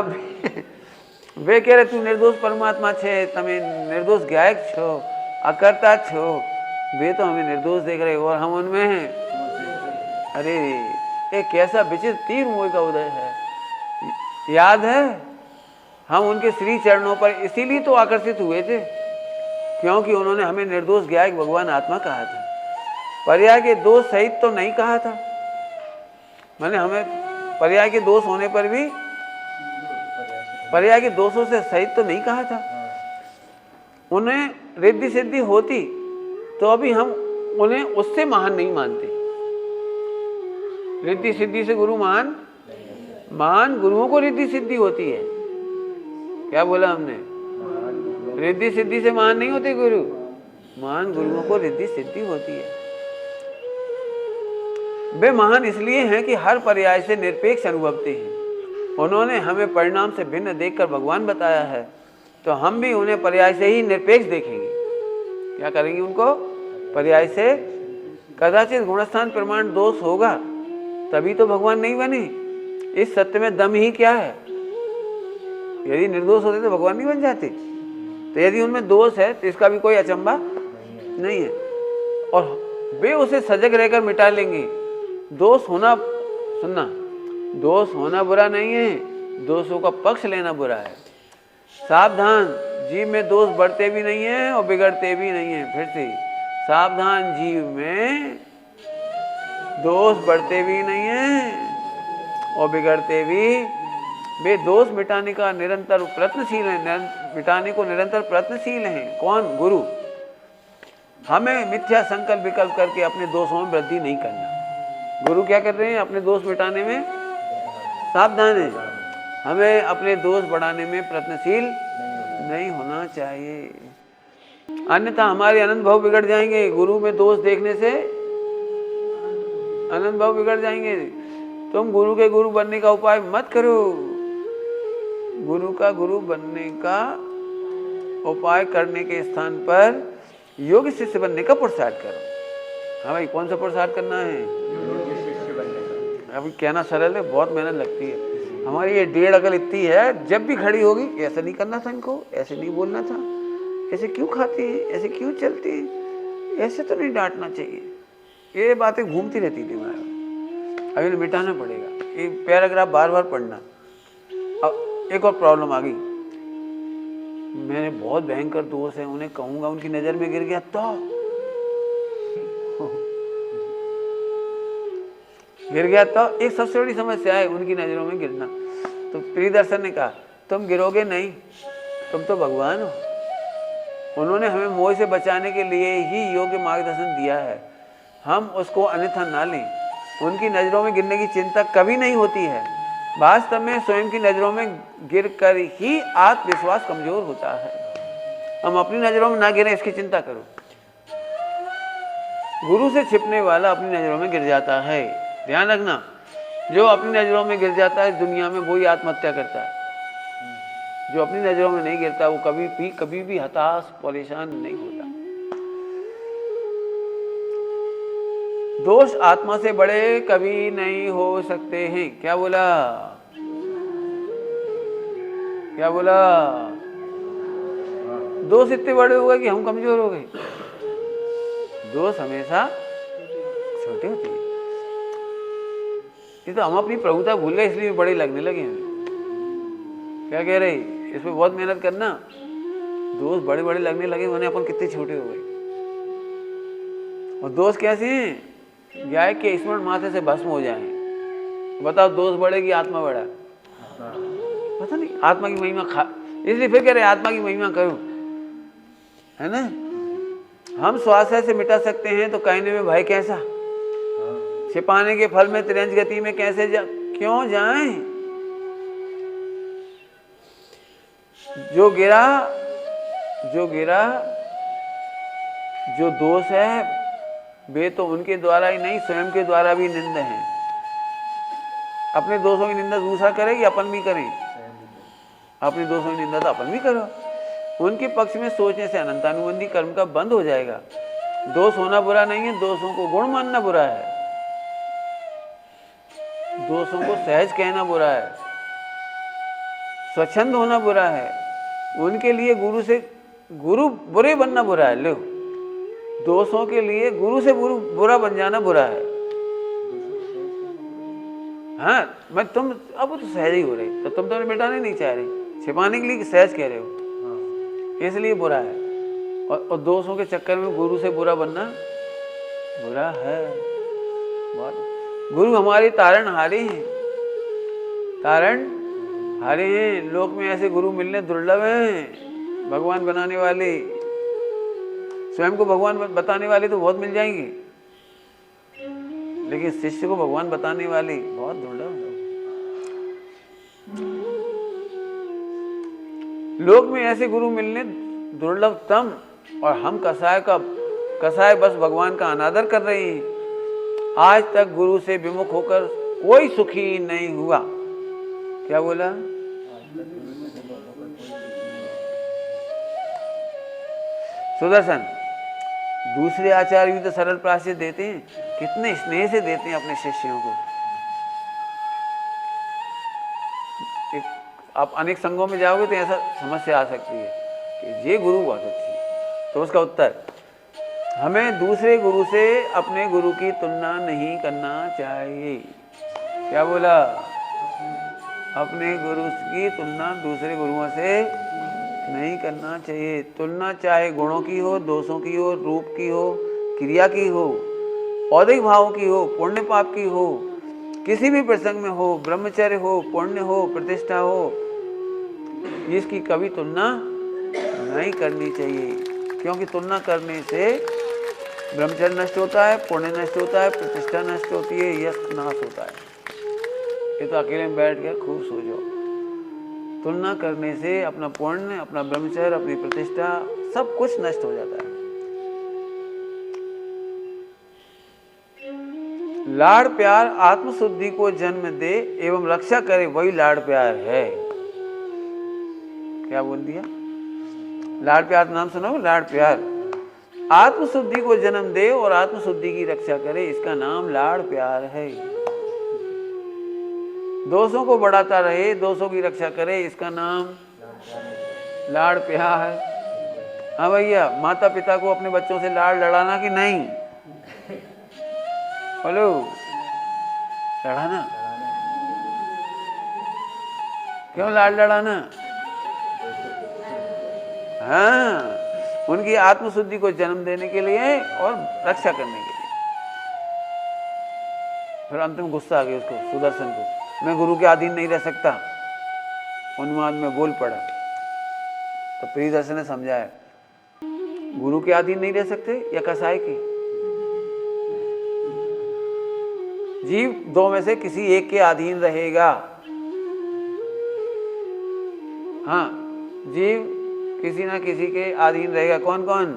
वे कह रहे तू निर्दोष परमात्मा छे, तमे निर्दोष गायक छो, अकर्ता छो। वे तो हमें निर्दोष देख रहे और हम उनमें हैं। अरे एक कैसा विचित्र तीर मोह का उदय है। याद है, हम उनके श्री चरणों पर इसीलिए तो आकर्षित हुए थे, क्योंकि उन्होंने हमें निर्दोष गायक भगवान आत्मा कहा था। पर्याय के दोष सहित तो नहीं कहा था। मैंने हमें पर्याय के दोष होने पर भी, पर्याय के दोषों से सहित तो नहीं कहा था। उन्हें रिद्धि सिद्धि होती तो अभी हम उन्हें उससे महान नहीं मानते। रिद्धि सिद्धि से गुरु महान महान गुरुओं को रिद्धि सिद्धि होती है। क्या बोला हमने? रिद्धि सिद्धि से महान नहीं होते गुरु, महान गुरुओं को रिद्धि सिद्धि होती है। वे महान इसलिए हैं कि हर पर्याय से निरपेक्ष अनुभवते हैं। उन्होंने हमें परिणाम से भिन्न देखकर भगवान बताया है, तो हम भी उन्हें पर्याय से ही निरपेक्ष देखेंगे। क्या करेंगे? उनको पर्याय से। कदाचित गुणस्थान प्रमाण दोष होगा तभी तो भगवान नहीं बने। इस सत्य में दम ही क्या है? यदि निर्दोष होते तो भगवान नहीं बन जाते। तो यदि उनमें दोष है तो इसका भी कोई अचंभा नहीं है, और वे उसे सजग रहकर मिटा लेंगे। दोष होना, सुनना, दोष होना बुरा नहीं है, दोषों का पक्ष लेना बुरा है। सावधान, जीव में दोष बढ़ते भी नहीं है और बिगड़ते भी नहीं है। फिर से सावधान, जीव में दोष बढ़ते भी नहीं है और बिगड़ते भी। वे दोष मिटाने का निरंतर प्रयत्नशील हैं, मिटाने को निरंतर प्रयत्नशील हैं। कौन? गुरु। हमें मिथ्या संकल्प विकल्प करके अपने दोषों में वृद्धि नहीं करना। गुरु क्या कर रहे हैं? अपने दोष मिटाने में सावधान है। हमें अपने दोष बढ़ाने में प्रयत्नशील नहीं होना चाहिए, अन्यथा हमारे अनंत भाव बिगड़ जाएंगे। गुरु में दोष देखने से अनंत भाव बिगड़ जाएंगे। तुम गुरु के गुरु बनने का उपाय मत करो, गुरु का गुरु बनने का उपाय करने के स्थान पर योग्य शिष्य बनने का पुरुषार्थ करो। हाँ भाई, कौन सा पुरुषार्थ करना है?
योग्य शिष्य बनने का।
अभी कहना सरल है, बहुत मेहनत लगती है। हमारी ये 1.5 अकल इतनी है, जब भी खड़ी होगी ऐसा नहीं करना था, इनको ऐसे नहीं बोलना था, ऐसे क्यों खाती है, ऐसे क्यों चलती है, ऐसे तो नहीं डांटना चाहिए। ये बातें घूमती रहती दिमाग में। अभी मिटाना पड़ेगा ये पैराग्राफ, बार बार पढ़ना। अब एक और प्रॉब्लम आ गई, मेरे बहुत भयंकर दोस्त हैं, उन्हें कहूंगा, उनकी नजर में गिर गया तो एक सबसे बड़ी समस्या है उनकी नजरों में गिरना। तो प्रियदर्शन ने कहा, तुम गिरोगे नहीं, तुम तो भगवान हो। उन्होंने हमें मोह से बचाने के लिए ही योग्य मार्गदर्शन दिया है, हम उसको अन्यथा ना लें। उनकी नजरों में गिरने की चिंता कभी नहीं होती है। वास्तव में स्वयं की नजरों में गिरकर ही आत्मविश्वास कमजोर होता है। हम अपनी नजरों में ना गिरे इसकी चिंता करो। गुरु से छिपने वाला अपनी नजरों में गिर जाता है। ध्यान रखना, जो अपनी नजरों में गिर जाता है दुनिया में वही आत्महत्या करता है। जो अपनी नजरों में नहीं गिरता वो कभी भी हताश परेशान नहीं होता। दोष आत्मा से बड़े कभी नहीं हो सकते हैं। क्या बोला? क्या बोला? दोष इतने बड़े हो गए कि हम कमजोर हो गए। दोष हमेशा छोटे होते हैं। ये तो हम अपनी प्रभुता भूल गए, इसलिए बड़े लगने लगे हैं। क्या कह रहे? इसमें बहुत मेहनत करना। दोस्त बड़े बड़े लगने लगे, उन्हें अपन कितने छोटे हो गए। और दोस्त कैसे हैं? गाय के स्मरण माथे से भस्म हो जाए। बताओ, दोस्त बड़े की आत्मा बड़ा? पता नहीं। आत्मा की महिमा इसलिए फिर कह रहे आत्मा की महिमा करो, है ना। हम स्वास्थ्य से मिटा सकते हैं तो कहने में भय कैसा? छिपाने के फल में तिरंज गति में कैसे क्यों जाएं? जो गिरा जो दोष है वे तो उनके द्वारा ही नहीं, स्वयं के द्वारा भी निंदा है। अपने दोषों की निंदा दूसरा करेगी, अपन भी करें। अपने दोषों की निंदा तो अपन भी करो। उनके पक्ष में सोचने से अनंतानुबंधी कर्म का बंद हो जाएगा। दोष होना बुरा नहीं है, दोषों को गुण मानना बुरा है। दोषों को सहज कहना बुरा है, स्वच्छंद होना बुरा है। उनके लिए गुरु बुरे बनना बुरा है। लो, दोषों के लिए गुरु से बुरा बन जाना बुरा है। हाँ, मैं तुम अब तो सहज ही हो रहे, तो तुम तो मिटाने नहीं चाह रहे, छिपाने के लिए सहज कह रहे हो, इसलिए बुरा है। और दोषों के चक्कर में गुरु से बुरा बनना बुरा है। गुरु हमारे तारणहारे हैं, तारणहारे हैं। लोक में ऐसे गुरु मिलने दुर्लभ हैं। भगवान बनाने वाले, स्वयं को भगवान बताने वाले तो बहुत मिल जाएंगे, लेकिन शिष्य को भगवान बताने वाले बहुत दुर्लभ है। लोक में ऐसे गुरु मिलने दुर्लभतम, और हम कसाय बस भगवान का अनादर कर रहे हैं। आज तक गुरु से विमुख होकर कोई सुखी नहीं हुआ। क्या बोला? सुदर्शन, दूसरे आचार्य भी तो सरल प्रायश्चित देते हैं, कितने स्नेह से देते हैं अपने शिष्यों को। आप अनेक संघों में जाओगे तो ऐसा समस्या आ सकती है कि ये गुरु बहुत अच्छी है। तो उसका उत्तर, हमें दूसरे गुरु से अपने गुरु की तुलना नहीं करना चाहिए। क्या बोला? अपने गुरु की तुलना दूसरे गुरुओं से नहीं करना चाहिए। तुलना चाहे गुणों की हो, दोषों की हो, रूप की हो, क्रिया की हो, औदिक भावों की हो, पुण्य पाप की हो, किसी भी प्रसंग में हो, ब्रह्मचर्य हो, पुण्य हो, प्रतिष्ठा हो, इसकी कभी तुलना नहीं करनी चाहिए। क्योंकि तुलना करने से ब्रह्मचर्य नष्ट होता है, पुण्य नष्ट होता है, प्रतिष्ठा नष्ट होती है, यश नाश होता है। ये तो अकेले में बैठ गया, खूब सो जाओ। तुलना करने से अपना पुण्य, अपना ब्रह्मचर्य, अपनी प्रतिष्ठा सब कुछ नष्ट हो जाता है। लाड़ प्यार आत्मशुद्धि को जन्म दे एवं रक्षा करे, वही लाड़ प्यार है। क्या बोल दिया? लाड़ प्यार नाम सुनो, लाड़ प्यार आत्मशुद्धि को जन्म दे और आत्मशुद्धि की रक्षा करे, इसका नाम लाड़ प्यार है। दोषों को बढ़ाता रहे, दोषों की रक्षा करे, इसका नाम लाड़ प्यार है। हाँ भैया, माता पिता को अपने बच्चों से लाड़ लड़ाना कि नहीं? बोलो, लड़ाना। क्यों लाड़ लड़ाना? हाँ, उनकी आत्मशुद्धि को जन्म देने के लिए और रक्षा करने के लिए। फिर अंत में गुस्सा आ गया उसको, सुदर्शन को, मैं गुरु के अधीन नहीं रह सकता। उन्माद में बोल पड़ा। तो प्रियदर्शन ने समझाया, गुरु के अधीन नहीं रह सकते या कसाई के? जीव दो में से किसी एक के अधीन रहेगा। हाँ, जीव किसी ना किसी के अधीन रहेगा। कौन कौन?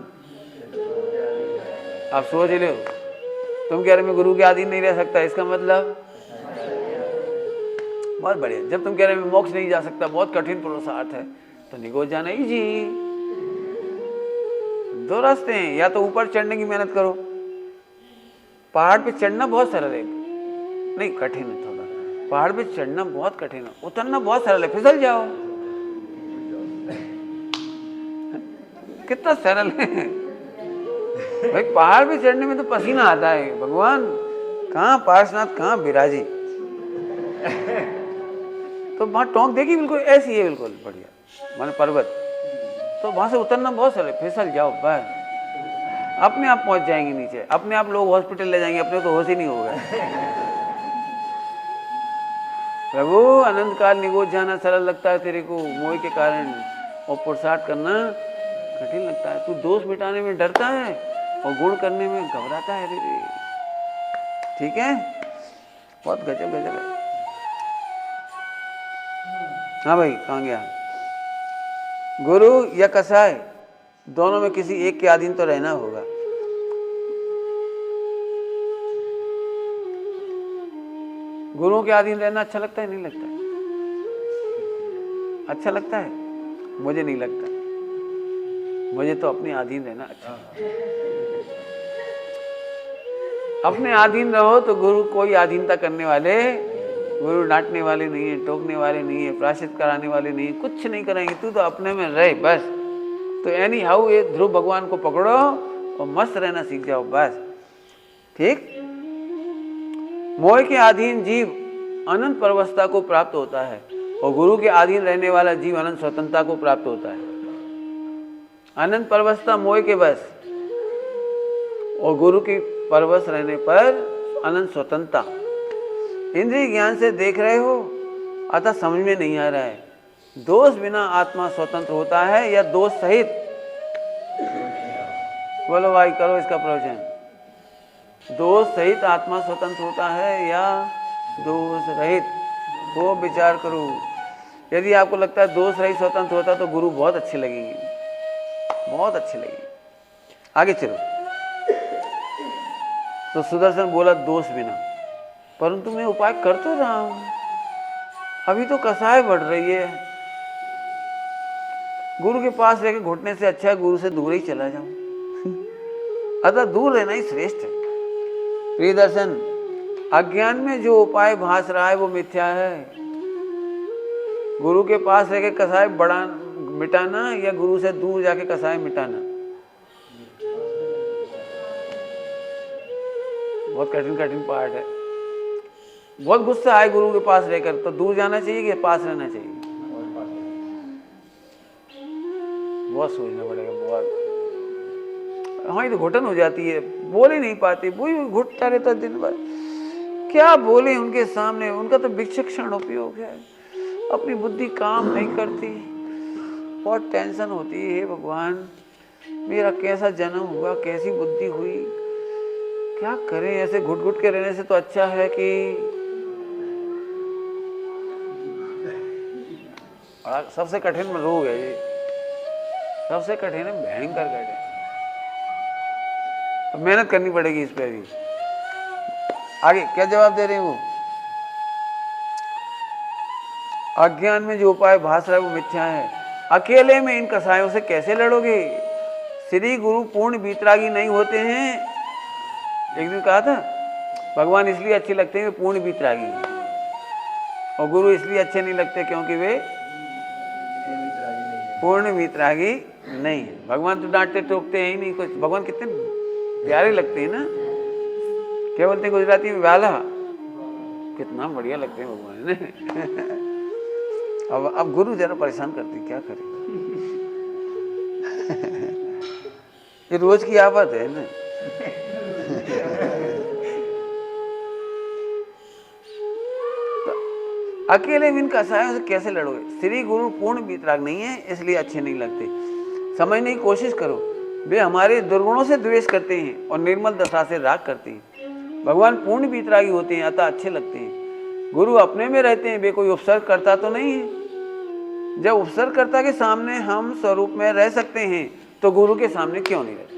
आप सोच लो। तुम कह रहे मैं गुरु के अधीन नहीं रह सकता, इसका मतलब बहुत बढ़िया। जब तुम कह रहे मैं मोक्ष नहीं जा सकता, बहुत कठिन पुरुषार्थ है, तो निगोज जाना ही जी। दो रास्ते हैं, या तो ऊपर चढ़ने की मेहनत करो। पहाड़ पे चढ़ना बहुत सरल है, नहीं कठिन है थोड़ा। पहाड़ पे चढ़ना बहुत कठिन है, उतरना बहुत सरल है, फिसल जाओ। कितना सरल है भाई। पहाड़ पे चढ़ने में तो पसीना आता है। भगवान कहाँ पार्श्वनाथ, कहाँ विराजी। तो वहां टोंक देखी, बिल्कुल ऐसी है, बिल्कुल बढ़िया माने पर्वत। तो वहां से उतरना बहुत सरल है, फिसल जाओ बस, अपने आप पहुंच जाएंगे नीचे। अपने आप लोग हॉस्पिटल ले जाएंगे, अपने तो होश ही नहीं होगा। प्रभु अनंत काल निगोज जाना सरल लगता है तेरे को मोह के कारण, और पुरुषार्थ करना कठिन लगता है। तू दोष मिटाने में डरता है और गुण करने में घबराता है। रे ठीक है, बहुत गजब गजब है। हाँ भाई, कहाँ गया? गुरु या कसाय, दोनों में किसी एक के अधीन तो रहना होगा। गुरु के अधीन रहना अच्छा लगता है नहीं लगता? अच्छा लगता है? मुझे नहीं लगता। मुझे तो अपने अधीन रहना अच्छा। अपने अधीन रहो तो गुरु कोई अधीनता करने वाले, गुरु डांटने वाले नहीं है, टोकने वाले नहीं है, प्रायश्चित कराने वाले नहीं है, कुछ नहीं कराएंगे। तू तो अपने में रहे बस। तो एनी हाउ ये ध्रुव भगवान को पकड़ो और मस्त रहना सीख जाओ बस। ठीक। मोह के अधीन जीव अनंत परवस्था को प्राप्त होता है और गुरु के अधीन रहने वाला जीव अनंत स्वतंत्रता को प्राप्त होता है। अनंत परवस्था मोह के बस, और गुरु की परवश रहने पर अनंत स्वतंत्रता। इंद्रिय ज्ञान से देख रहे हो, अतः समझ में नहीं आ रहा है। दोष बिना आत्मा स्वतंत्र होता है या दोष सहित? बोलो भाई, करो इसका प्रवचन। दोष सहित आत्मा स्वतंत्र होता है या दोष रहित? वो विचार करो। यदि आपको लगता है दोष रहित स्वतंत्र होता तो गुरु बहुत अच्छे लगेंगे, बहुत अच्छे लगेंगे। आगे चलो। तो सुदर्शन बोला दोष बिना, परंतु मैं उपाय कर तो रहा हूं, अभी तो कसाय बढ़ रही है। गुरु के पास रहकर घुटने से अच्छा है गुरु से दूर ही चला जाऊं। अतः दूर रहना ही श्रेष्ठ है। प्रिय दर्शन, अज्ञान में जो उपाय भास रहा है वो मिथ्या है। गुरु के पास रहकर कसाय बढ़ा मिटाना या गुरु से दूर जाके कसाय मिटाना, बहुत कठिन कठिन पार्ट है। बहुत गुस्सा आए गुरु के पास रहकर तो दूर जाना चाहिए कि पास रहना चाहिए? बहुत सोचना पड़ेगा, बहुत। हमारी तो घुटन हो जाती है, बोल ही नहीं पाते, वही घुटता रहता दिन भर। क्या बोले उनके सामने, उनका तो विचक्षण उपयोग है, अपनी बुद्धि काम नहीं करती। बहुत टेंशन होती है, भगवान मेरा कैसा जन्म हुआ, कैसी बुद्धि हुई, क्या करें। ऐसे घुट घुट के रहने से तो अच्छा है कि सबसे कठिन रोग है ये, सबसे कठिन है, भयंकर कठिन। तो मेहनत करनी पड़ेगी इस पे भी। आगे क्या जवाब दे रहे हैं वो? अज्ञान में जो उपाय भास रहा है वो मिथ्या है। अकेले में इन कसायों से कैसे लड़ोगे? श्री गुरु पूर्ण वीतरागी नहीं होते हैं। एक दिन कहा था भगवान इसलिए अच्छे लगते हैं वे पूर्ण वीतरागी, और गुरु इसलिए अच्छे नहीं लगते क्योंकि वे पूर्ण वीतरागी नहीं है। भगवान तो डांटते टोकते हैं ही नहीं कुछ। भगवान कितने प्यारे लगते हैं ना, क्या बोलते हैं गुजराती में, वाला, कितना बढ़िया लगते हैं भगवान ने। अब गुरु जरा परेशान करते, क्या करें। ये रोज की आफत है ना। अकेले इन कसायों से कैसे लड़ोगे? श्री गुरु पूर्ण वीतराग नहीं है इसलिए अच्छे नहीं लगते। समझने की कोशिश करो, वे हमारे दुर्गुणों से द्वेष करते हैं और निर्मल दशा से राग करते हैं। भगवान पूर्ण वीतरागी होते हैं अतः अच्छे लगते हैं। गुरु अपने में रहते हैं, वे कोई उपसर्ग करता तो नहीं है। जब उपसर्गकर्ता के सामने हम स्वरूप में रह सकते हैं तो गुरु के सामने क्यों नहीं रहते?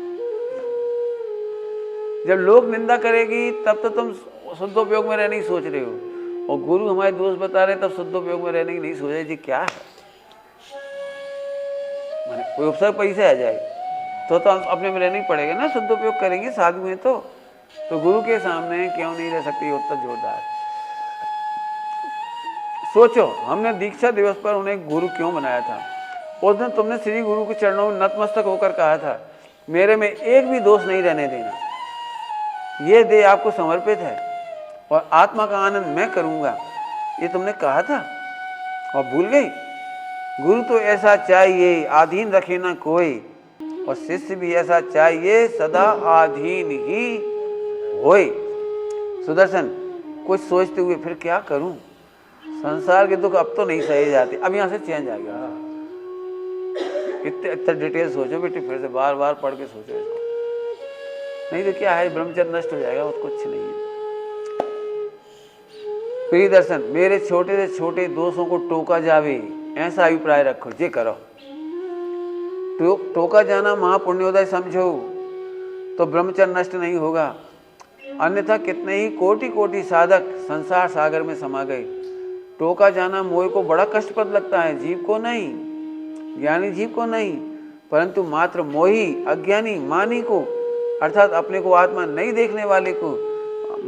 जब लोग निंदा करेगी तब तो तुम शुद्धोपयोग में रहने की सोच रहे हो, और गुरु हमारे दोस्त बता रहे तब शुद्धोपयोग में रहने की नहीं सोच रहे जी। क्या है माने कोई उपसर्ग पैसे आ जाए तो अपने में रहना ही पड़ेगा ना, शुद्धोपयोग करेंगे साधु हैं तो गुरु के सामने क्यों नहीं रह सकती? उत्तर जोरदार। सोचो, हमने दीक्षा दिवस पर उन्हें गुरु क्यों बनाया था? उस दिन तुमने श्री गुरु के चरणों में नतमस्तक होकर कहा था मेरे में एक भी दोष नहीं रहने देना, ये देह आपको समर्पित है और आत्मा का आनंद मैं करूंगा, ये तुमने कहा था और भूल गई? गुरु तो ऐसा चाहिए आधीन रखे ना कोई, और शिष्य भी ऐसा चाहिए सदा आधीन ही होए। सुदर्शन, कुछ सोचते हुए फिर क्या करूं? संसार के दुख अब तो नहीं सहे जाते। अब यहां से चेंज आ गया। इतने डिटेल सोचो बेटे, फिर से बार बार पढ़ के सोचो इसको, नहीं तो क्या है ब्रह्मचर्य नष्ट हो जाएगा, और कुछ नहीं है। प्रिय दर्शन, मेरे छोटे से छोटे दोषों को टोका जावे ऐसा अभिप्राय रखो, जे करो। टोका जाना महापुण्योदय समझो तो ब्रह्मचर्य नष्ट नहीं होगा, अन्यथा कितने ही कोटि कोटि साधक संसार सागर में समा गए। टोका जाना मोह को बड़ा कष्टप्रद लगता है, जीव को नहीं, ज्ञानी जीव को नहीं, परंतु मात्र मोही अज्ञानी मानी को, अर्थात अपने को आत्मा नहीं देखने वाले को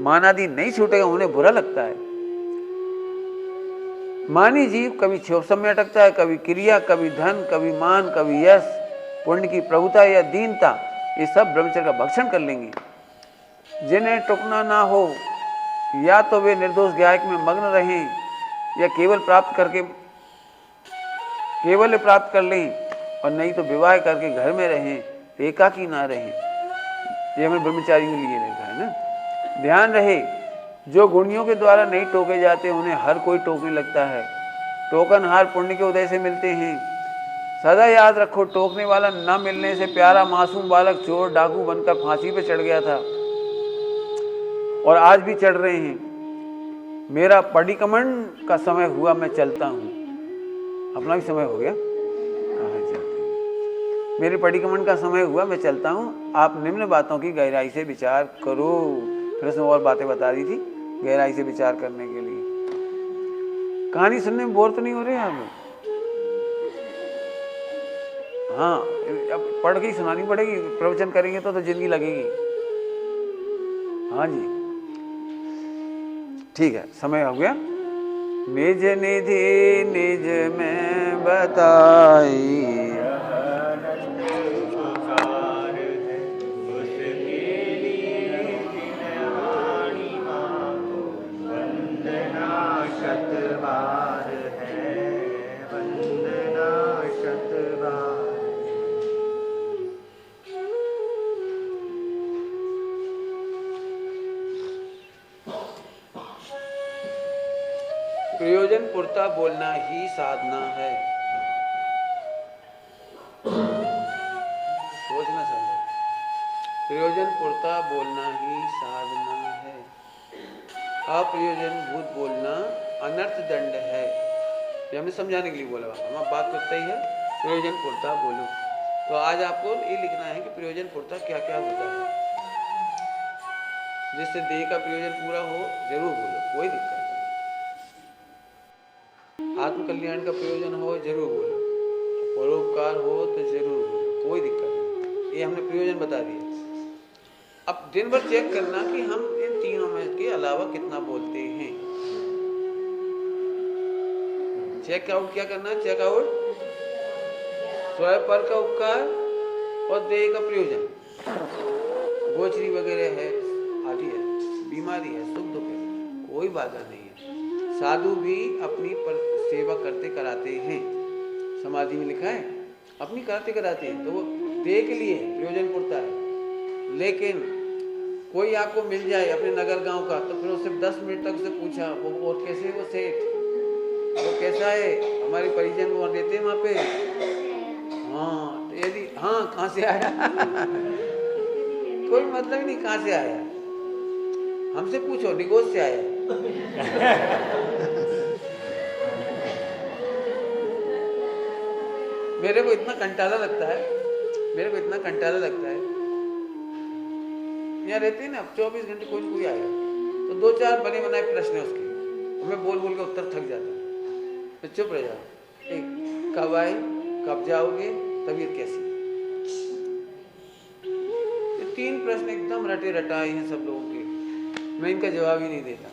मानादि नहीं छूटेगा, उन्हें बुरा लगता है। मानी जीव कभी क्षोभ में अटकता है, कभी क्रिया, कभी धन, कभी मान, कभी यश, पुण्य की प्रभुता या दीनता, ये सब ब्रह्मचर्य का भक्षण कर लेंगे। जिन्हें टुकना ना हो, या तो वे निर्दोष गायक में मग्न रहें या केवल प्राप्त कर लें, और नहीं तो विवाह करके घर में रहें, एकाकी ना रहें। ये हमें ब्रह्मचारी के लिए लिखा है ना। ध्यान रहे, जो गुणियों के द्वारा नहीं टोके जाते उन्हें हर कोई टोकने लगता है। टोकनहार पुण्य के उदय से मिलते हैं। सदा याद रखो, टोकने वाला न मिलने से प्यारा मासूम बालक चोर डाकू बनकर फांसी पे चढ़ गया था और आज भी चढ़ रहे हैं। मेरा परिकमंड का समय हुआ, मैं चलता हूँ। अपना भी समय हो गया। कहाँ जाते हैं? मेरे परिक्रमण का समय हुआ, मैं चलता हूँ। आप निम्न बातों की गहराई से विचार करो। फिर उसने और बातें बता दी थी गहराई से विचार करने के लिए। कहानी सुनने में बोर तो नहीं हो रहे आप? हाँ, अब पढ़ के ही सुनानी पड़ेगी, प्रवचन करेंगे तो जिंदगी लगेगी। हाँ जी, ठीक है, समय हो गया। निज निधि निज में बताई,
उपकार है उसके लिए जिनवाणी मांगो, वंदना शत बार है, वंदना शत बार।
प्रयोजन पुरता बोलना ही साधना है। सोचना समझो, प्रयोजन पुरता बोलना ही साधना है। अप्रयोजन भूत बोलना अनर्थ दंड है। ये हमने समझाने के लिए बोला, हमारा बात करता ही है प्रयोजन पुरता बोलो। तो आज आपको ये लिखना है कि प्रयोजन पुरता क्या क्या होता है। जिससे देह का प्रयोजन पूरा हो जरूर बोलो, कोई दिक्कत नहीं। आत्म कल्याण का प्रयोजन हो जरूर बोलो, परोपकार हो तो जरूर बोलो, कोई दिक्कत नहीं। ये हमने प्रयोजन बता दिया। अब दिन भर चेक करना कि हम इन तीनों में के अलावा कितना बोलते हैं। चेक आउट क्या करना? चेक आउट स्वयं पर का उपकार और देह का प्रयोजन। गोचरी वगैरह है, आदि है, बीमारी है, सुख दुख है, कोई बाधा नहीं है। साधु भी अपनी सेवा करते कराते हैं, समाधि में लिखा है अपनी करते कराते हैं, तो वो देह के लिए प्रयोजन पुरता है। लेकिन कोई आपको मिल जाए अपने नगर गांव का, तो फिर उससे 10 मिनट तक उसे पूछा वो और कैसे वो सेठ, वो कैसा है, हमारे परिजन वो रहते हैं वहाँ पे। हाँ, तो यदि हाँ कहाँ से आया कोई मतलब ही नहीं कहाँ से आया, हमसे पूछो निगोज से आया। मेरे को इतना कंटाला लगता है, मेरे को इतना कंटाला लगता है। यहाँ रहते हैं ना 24 घंटे कोई कोई आया, तो 2-4 बने बनाए प्रश्न है उसके, मैं बोल बोल के उत्तर थक जाता हूँ। तो चुप रह जाओ। एक, कब आए, कब जाओगे, तबीयत कैसी? ये 3 प्रश्न एकदम रटे रटाए हैं सब लोगों के, मैं इनका जवाब ही नहीं देता।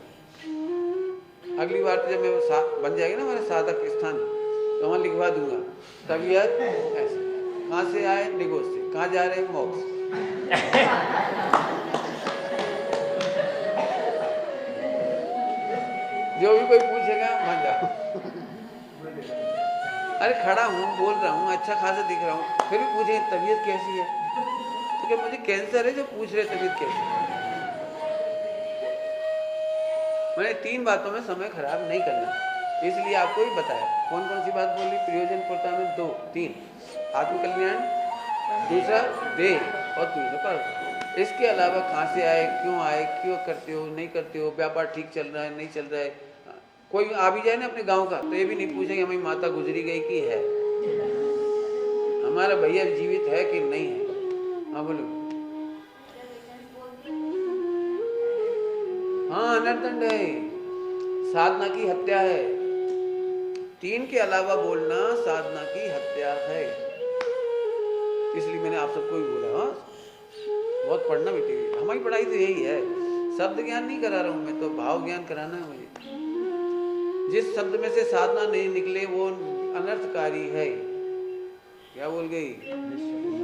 अगली बार तो जब मैं बन जाएगा ना हमारे साधक स्थान, तो वहाँ लिखवा दूंगा तबीयत ऐसे, कहाँ से आए, निगोज से, कहाँ जा रहे हैं, मोक्ष। जो भी कोई पूछेगा मान जाओ। अरे खड़ा हूँ, बोल रहा हूँ, अच्छा खासा दिख रहा हूँ, फिर भी पूछे तबीयत कैसी है, तो क्या मुझे कैंसर है जो पूछ रहे तबीयत कैसी है? मैंने 3 बातों में समय खराब नहीं करना, इसलिए आपको ही बताया। कौन कौन सी बात बोली? प्रयोजन पुरता में 2, 3 आत्मकल्याण, दूसरा देह और दूसरा पर। इसके अलावा कहाँ से आए, क्यों करते हो, नहीं करते हो, व्यापार ठीक चल रहा है, नहीं चल रहा है। कोई आ भी जाए ना अपने गांव का, तो ये भी नहीं पूछेंगे हमारी माता गुजरी गई कि है, हमारा भैया जीवित है कि नहीं है। हाँ बोलो। हाँ, अनर्थदंड है, साधना की हत्या है। 3 के अलावा बोलना साधना की हत्या है। इसलिए मैंने आप सबको भी बोला, हाँ बहुत पढ़ना बेटे, हमारी पढ़ाई तो यही है, शब्द ज्ञान नहीं करा रहा हूं मैं, तो भाव ज्ञान कराना है मुझे। जिस शब्द में से साधना नहीं निकले वो अनर्थकारी है। क्या बोल गई?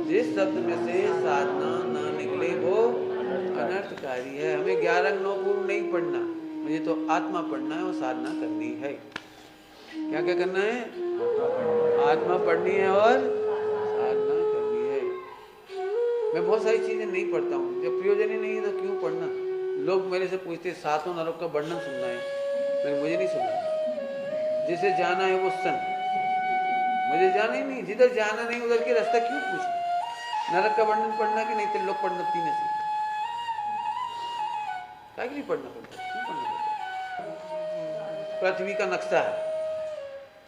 जिस शब्द में से साधना ना निकले वो अनर्थकारी है। हमें 11 अंग 9 पूर्व नहीं पढ़ना, मुझे तो आत्मा पढ़ना है और साधना करनी है। क्या क्या करना है? आत्मा पढ़नी है और साधना करनी है। मैं बहुत सारी चीजें नहीं पढ़ता हूँ, जब प्रयोजन ही नहीं है तो क्यों पढ़ना। लोग मेरे से पूछते 7 नरक का वर्णन सुनना है, मुझे नहीं सुनना। जिसे जाना है वो सन, मुझे जाना ही नहीं। जिधर जाना नहीं उधर के रास्ता क्यों पूछना? नरक का वर्णन पढ़ना कि नहीं, त्रिलोक पढ़ना, तीन से क्या के लिए पढ़ना पड़ता है? क्यों पढ़ना पड़ता है? पृथ्वी का नक्शा है,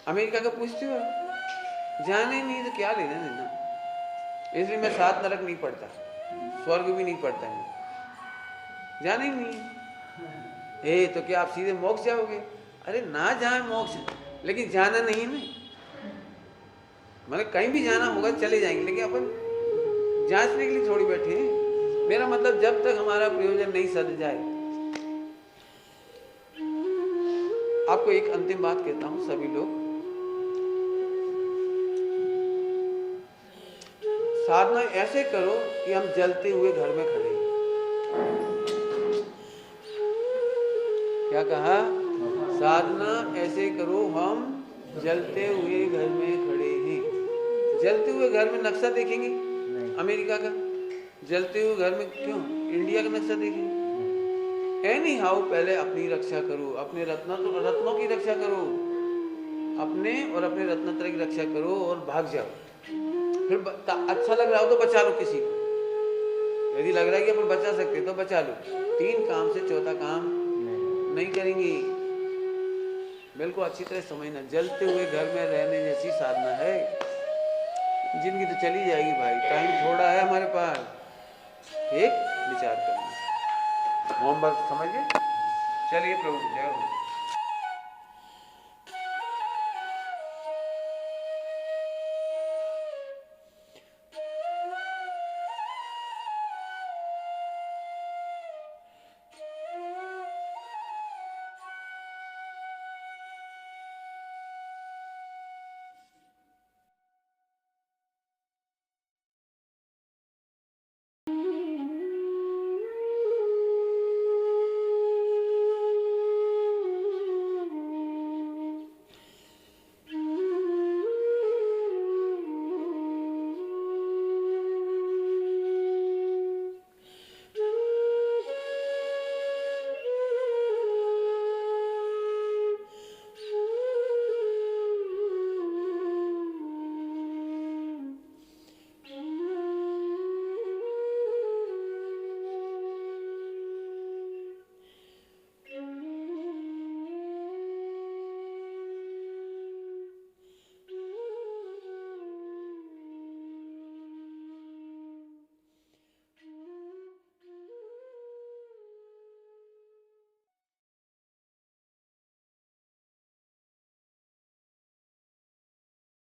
अमेरिका का पूछते हो, जाने ही नहीं तो क्या लेना देना। इसलिए मैं 7 नरक नहीं पढ़ता, स्वर्ग भी नहीं पढ़ता मैं, जाना ही नहीं। तो क्या आप सीधे मोक्ष जाओगे? अरे ना जाए मोक्ष, लेकिन जाना नहीं ना। मतलब कहीं भी जाना होगा चले जाएंगे, लेकिन अपन जांचने के लिए थोड़ी बैठे हैं। मेरा मतलब जब तक हमारा प्रयोजन नहीं सद जाए। आपको एक अंतिम बात कहता हूं, सभी लोग साधना ऐसे करो कि हम जलते हुए घर में खड़े हैं। क्या कहा? साधना ऐसे करो हम जलते हुए घर में खड़े हैं। जलते हुए घर में नक्शा देखेंगे अमेरिका का, जलते हुए घर में क्यों इंडिया का नक्शा देखेंगे? एनी हाउ पहले अपनी रक्षा करो, अपने रत्नों की रक्षा करो, अपने और अपने रत्नत्रय की रक्षा करो और भाग जाओ। फिर अच्छा लग रहा हो तो बचा लो किसी को, यदि लग रहा है कि अपन बचा सकते तो बचा लो। 3 काम से चौथा काम नहीं करेंगी। बिल्कुल अच्छी तरह समझना, जलते हुए घर में रहने जैसी साधना है। जिंदगी तो चली जाएगी भाई, टाइम थोड़ा है हमारे पास, एक विचार करना। होमवर्क समझ गए? चलिए प्रभु जय हो।